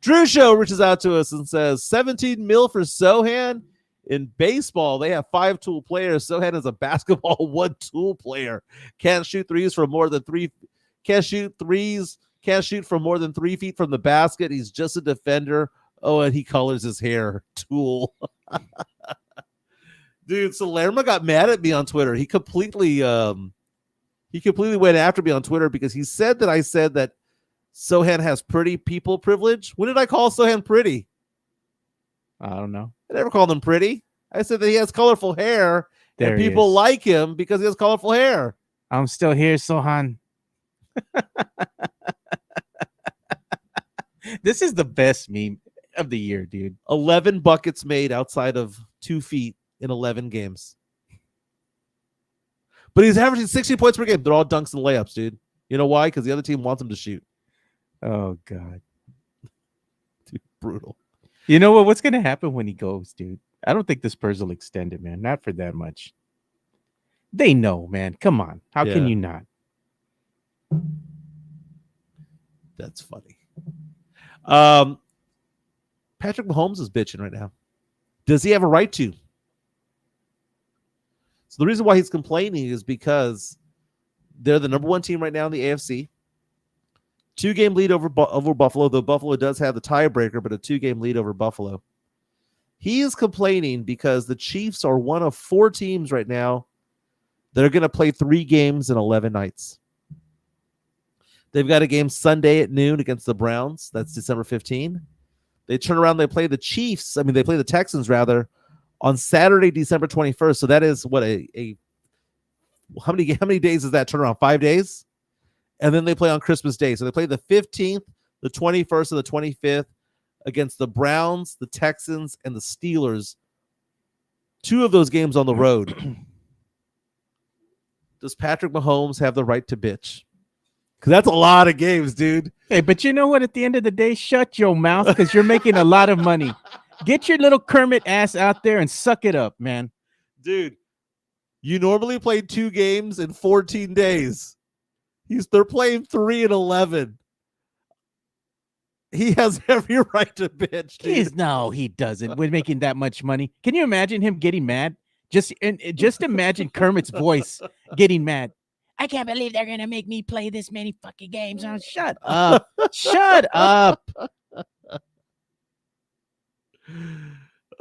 Drew Show reaches out to us and says, 17 mil for Sohan. In baseball, they have 5 tool players. Sohan is a basketball 1 tool player. Can't shoot threes from more than 3. Can't shoot threes. Can't shoot from more than 3 feet from the basket. He's just a defender. Oh, and he colors his hair. Tool. Dude, so Lerma got mad at me on Twitter. He completely went after me on Twitter because he said that I said that Sohan has pretty people privilege. When did I call Sohan pretty? I don't know. I never called him pretty. I said that he has colorful hair There and he people is. like him because he has colorful hair. I'm still here, Sohan. This is the best meme of the year, dude. 11 buckets made outside of 2 feet in 11 games. But he's averaging 60 points per game. They're all dunks and layups, dude. You know why? Because the other team wants him to shoot. Oh, God. Dude, brutal. You know what? What's going to happen when he goes, dude? I don't think the Spurs will extend it, man. Not for that much. They know, man. Come on. How can you not? That's funny. Patrick Mahomes is bitching right now. Does he have a right to? So the reason why he's complaining is because they're the number 1 team right now in the AFC. 2-game lead over Buffalo, though Buffalo does have the tiebreaker, but a 2-game lead over Buffalo. He is complaining because the Chiefs are one of 4 teams right now that are going to play 3 games in 11 nights. They've got a game Sunday at noon against the Browns. That's December 15. They turn around, they play the Chiefs. They play the Texans, rather, on Saturday, December 21st. So that is what how many days is that turnaround? 5 days? and then they play on Christmas Day. So they play the 15th, the 21st, and the 25th against the Browns, the Texans, and the Steelers. 2 of those games on the road. Does Patrick Mahomes have the right to bitch? Because that's a lot of games, dude. Hey, but you know what? At the end of the day, shut your mouth because you're making a lot of money. Get your little Kermit ass out there and suck it up, man. Dude, you normally play 2 games in 14 days. They're playing 3 and 11. He has every right to bitch, dude. No, he doesn't. We're making that much money. Can you imagine him getting mad? Just imagine Kermit's voice getting mad. I can't believe they're gonna make me play this many fucking games. Oh, shut up. Shut up.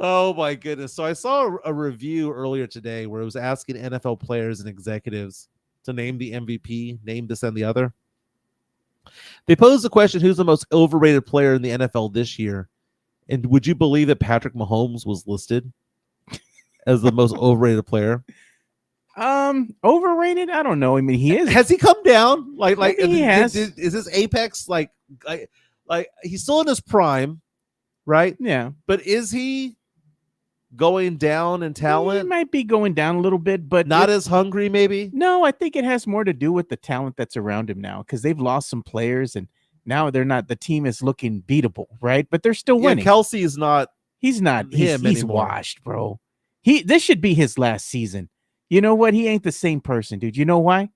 Oh my goodness. So I saw a review earlier today where it was asking NFL players and executives to name the MVP, name this and the other. They posed the question, who's the most overrated player in the NFL this year? And would you believe that Patrick Mahomes was listed as the most overrated player? Overrated? I don't know. I mean, he is. Has he come down? Like he has. Is this apex like he's still in his prime, right? Yeah. But is he going down in talent? He might be going down a little bit, but not as hungry, maybe. No, I think it has more to do with the talent that's around him now, because they've lost some players and now they're not. The team is looking beatable, right? But they're still winning. Kelsey is not. He's not. He's anymore. washed, bro. This should be his last season. You know what? He ain't the same person, dude. You know why?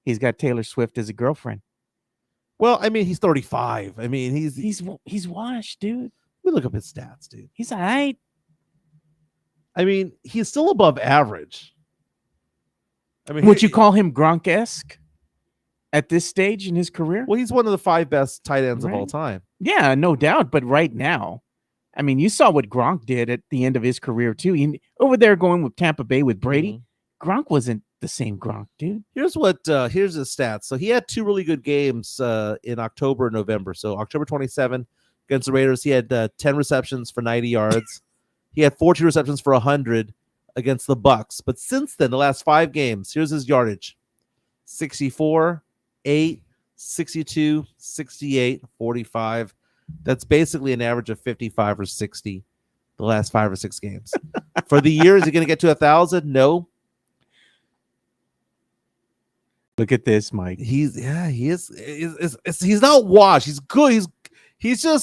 He's got Taylor Swift as a girlfriend. Well, I mean, he's 35. I mean, he's washed, dude. Let me look up his stats, dude. He's all right. I mean, he's still above average. I mean, would you call him Gronk-esque at this stage in his career? Well, he's one of the 5 best tight ends of all time. Yeah, no doubt. But right now, I mean, you saw what Gronk did at the end of his career too. Over there going with Tampa Bay with Brady. Mm-hmm. Gronk wasn't the same Gronk, dude. Here's his stats. So he had 2 really good games in October and November. So October 27 against the Raiders, he had 10 receptions for 90 yards. He had 14 receptions for 100 against the Bucks. But since then, the last 5 games, here's his yardage: 64, 8, 62, 68, 45. That's basically an average of 55 or 60 the last 5 or 6 games. For the year, is he going to get to 1,000? No. Look at this, Mike. He is. He's not washed. He's good. He's all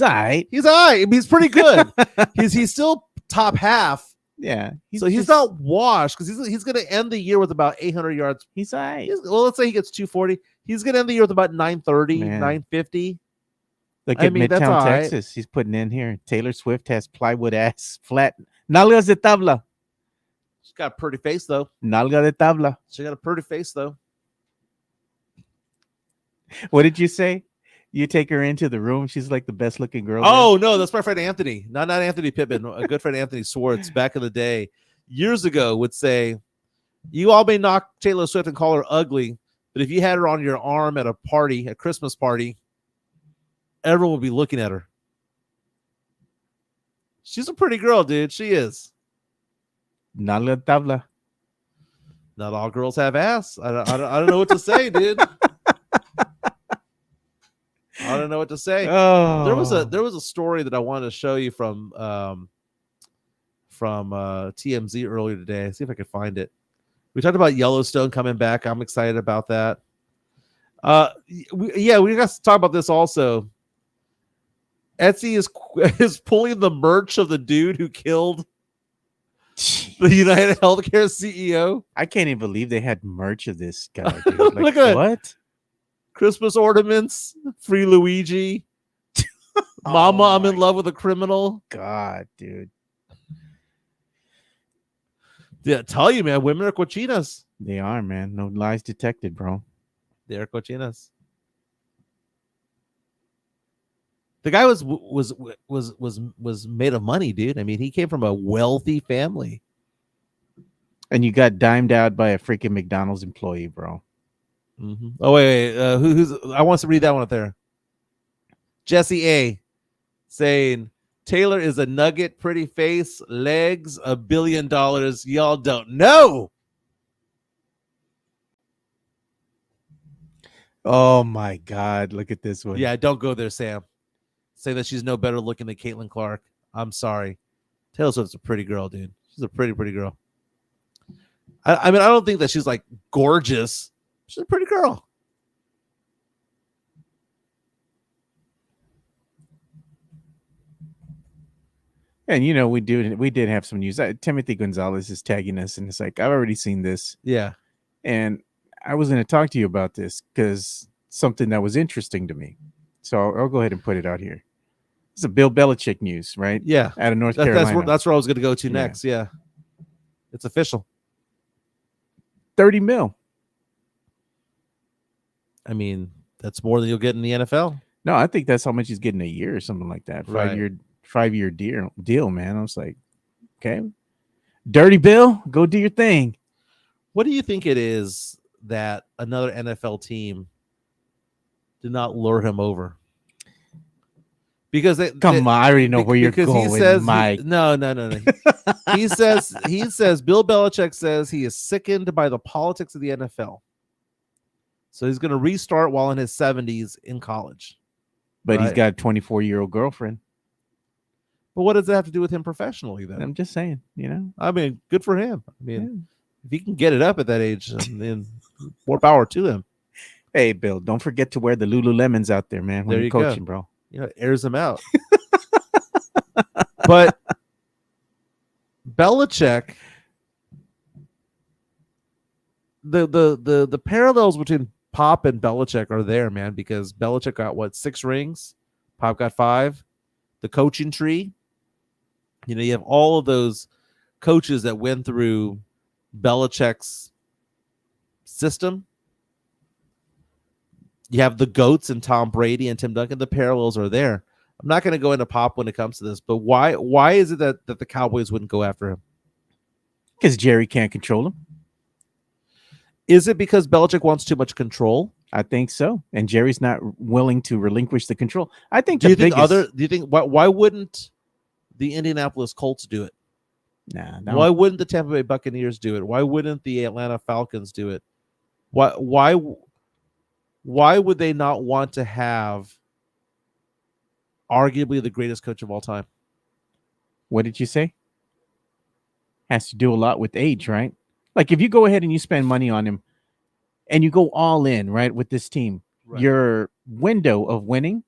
right. He's all right. I mean, he's pretty good. he's still top half. Yeah. He's not washed because he's going to end the year with about 800 yards. He's all right. Well, let's say he gets 240. He's going to end the year with about 930, 950. Look at Midtown, Texas. Right. He's putting in here. Taylor Swift has plywood ass flat. Nalgas de tabla. She's got a pretty face, though. Nalga de tabla. She got a pretty face, though. What did you say? You take her into the room. She's like the best looking girl. Oh, no, that's my friend Anthony. Not Anthony Pittman. A good friend, Anthony Swartz, back in the day, years ago, would say, you all may knock Taylor Swift and call her ugly, but if you had her on your arm at a party, a Christmas party, everyone would be looking at her. She's a pretty girl, dude. She is. Nalga tabla. Not all girls have ass. I don't know what to say, dude. I don't know what to say. Oh. There was a story that I wanted to show you from TMZ earlier today. See if I can find it. We talked about Yellowstone coming back. I'm excited about that. We got to talk about this also. Etsy is pulling the merch of the dude who killed the United Healthcare CEO. I can't even believe they had merch of this guy. Dude. Like, look at what? Christmas ornaments, free Luigi. Mama, I'm in love with a criminal. God, dude. Yeah, tell you, man, women are cochinas. They are, man. No lies detected, bro. They're cochinas. The guy was made of money, dude. I mean, he came from a wealthy family. And you got dimed out by a freaking McDonald's employee, bro. Mm-hmm. Oh wait, who's? I want to read that one up there. Jesse A. saying Taylor is a nugget, pretty face, legs, $1 billion. Y'all don't know. Oh my God! Look at this one. Yeah, don't go there, Sam. Say that she's no better looking than Caitlin Clark. I'm sorry. Taylor Swift's a pretty girl, dude. She's a pretty girl. I mean, I don't think that she's like gorgeous. She's a pretty girl. And we did have some news. Timothy Gonzalez is tagging us, and it's like I've already seen this, Yeah. and I was going to talk to you about this because something that was interesting to me. So I'll go ahead and put it out here. It's a Bill Belichick news, right? Yeah. Out of North Carolina. That's where I was going to go to next. Yeah. It's official. 30 mil. I mean, that's more than you'll get in the NFL. No, I think that's how much he's getting a year or something like that. Right. 5-year deal, man. I was like, okay. Dirty Bill, go do your thing. What do you think it is that another NFL team did not lure him over? Because Come on, I already know where you're going, he says, Mike. No. he says Bill Belichick says he is sickened by the politics of the NFL. So he's going to restart while in his 70s in college. But he's got a 24-year-old girlfriend. But what does that have to do with him professionally then? I'm just saying, I mean, good for him. I mean, if he can get it up at that age, then more power to him. Hey, Bill, don't forget to wear the Lululemons out there, man, when you're coaching, bro. It airs him out. But Belichick, the parallels between Pop and Belichick are there, man, because Belichick got 6 rings, Pop got 5. The coaching tree, you have all of those coaches that went through Belichick's system. You have the GOATs and Tom Brady and Tim Duncan. The parallels are there. I'm not going to go into Pop when it comes to this, but why is it that the Cowboys wouldn't go after him? Because Jerry can't control him. Is it because Belichick wants too much control? I think so, and Jerry's not willing to relinquish the control. I think. Do you think why wouldn't the Indianapolis Colts do it? Nah. Why wouldn't the Tampa Bay Buccaneers do it? Why wouldn't the Atlanta Falcons do it? Why would they not want to have arguably the greatest coach of all time? What did you say? Has to do a lot with age, right? Like if you go ahead and you spend money on him and you go all in, right, with this team, your window of winning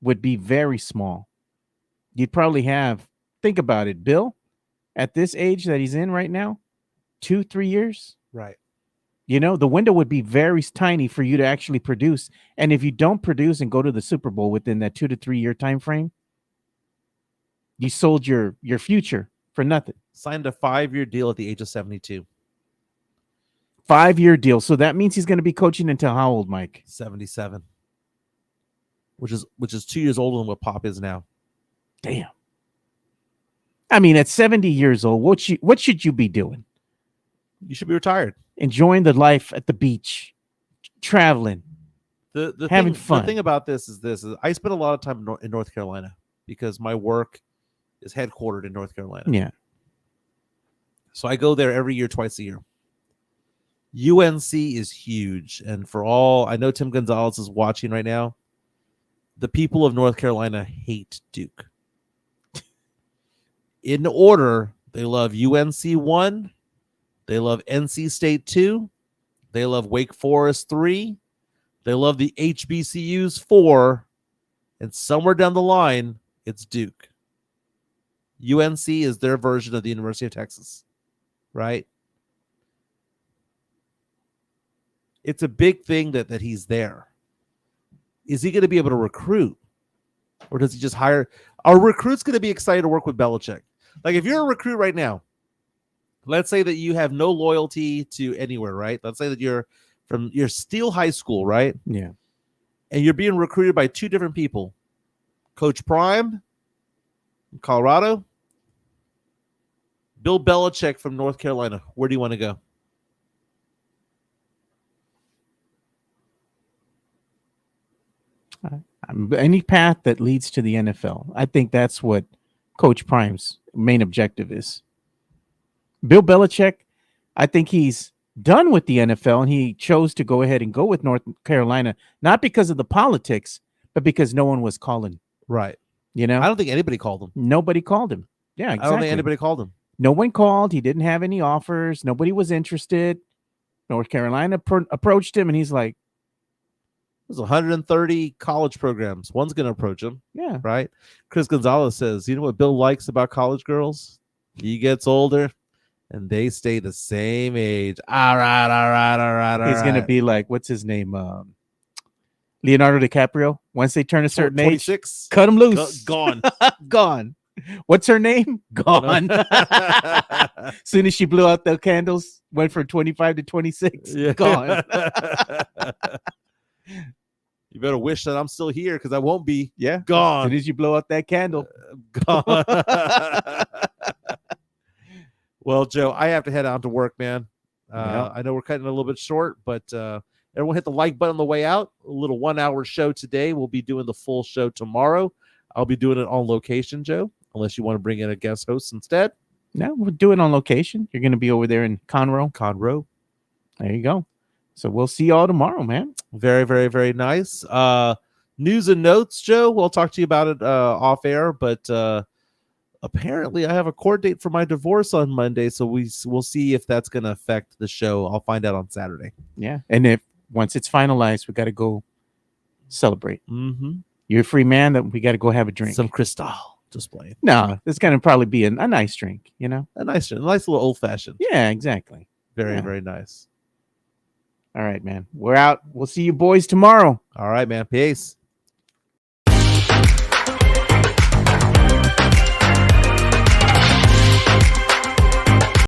would be very small. You'd probably have, think about it, Bill, at this age that he's in right now, 2-3 years. Right. The window would be very tiny for you to actually produce. And if you don't produce and go to the Super Bowl within that 2 to 3 year time frame, you sold your future for nothing. Signed a 5-year deal at the age of 72. 5-year deal. So that means he's going to be coaching until how old, Mike? 77. Which is 2 years older than what Pop is now. Damn. I mean, at 70 years old, what should you be doing? You should be retired. Enjoying the life at the beach, traveling, having fun. The thing about this is I spent a lot of time in North Carolina because my work is headquartered in North Carolina. Yeah. So I go there every year, twice a year. UNC is huge. And for all, I know Tim Gonzalez is watching right now. The people of North Carolina hate Duke. In order, they love UNC 1. They love NC State 2. They love Wake Forest 3. They love the HBCUs 4. And somewhere down the line, it's Duke. UNC is their version of the University of Texas, right? It's a big thing that he's there. Is he going to be able to recruit? Or does he just hire? Are recruits going to be excited to work with Belichick? Like if you're a recruit right now, let's say that you have no loyalty to anywhere, right? Let's say that you're Steele High School, right? Yeah. And you're being recruited by 2 different people. Coach Prime from Colorado, Bill Belichick from North Carolina. Where do you want to go? Any path that leads to the NFL. I think that's what Coach Prime's main objective is. Bill Belichick, I think he's done with the NFL, and he chose to go ahead and go with North Carolina, not because of the politics, but because no one was calling. Right. You know, I don't think anybody called him. nobody called him. Yeah, exactly. I don't think anybody called him. No one called. He didn't have any offers. Nobody was interested. North Carolina approached him, and he's like, There's 130 college programs. One's going to approach him, yeah. right? Chris Gonzalez says, you know what Bill likes about college girls? He gets older, and they stay the same age. All right. He's going to be like, what's his name? Leonardo DiCaprio. Once they turn a certain age, 26. cut him loose. Gone. Gone. What's her name? Gone. Soon as she blew out the candles, went from 25 to 26. Yeah. Gone. You better wish that I'm still here because I won't be. Yeah. As Gone. soon as you blow out that candle. Gone. Well, Joe, I have to head out to work, man. Yeah. I know we're cutting a little bit short, but everyone hit the like button on the way out. A little 1 hour show today. We'll be doing the full show tomorrow. I'll be doing it on location, Joe, unless you want to bring in a guest host instead. No, we'll do it on location. You're going to be over there in Conroe. There you go. So we'll see y'all tomorrow, man. Very, very, very nice. News and notes, Joe. We'll talk to you about it off air, but apparently I have a court date for my divorce on Monday, so we'll see if that's going to affect the show. I'll find out on Saturday. Yeah. And if once it's finalized, we got to go celebrate. Mm-hmm. You're a free man, that we got to go have a drink. Some Cristal. Just playing. No, it's going to probably be a nice drink, you know? A nice little old fashioned. Yeah, exactly. Very, Yeah. very nice. All right, man. We're out. We'll see you boys tomorrow. All right, man. Peace.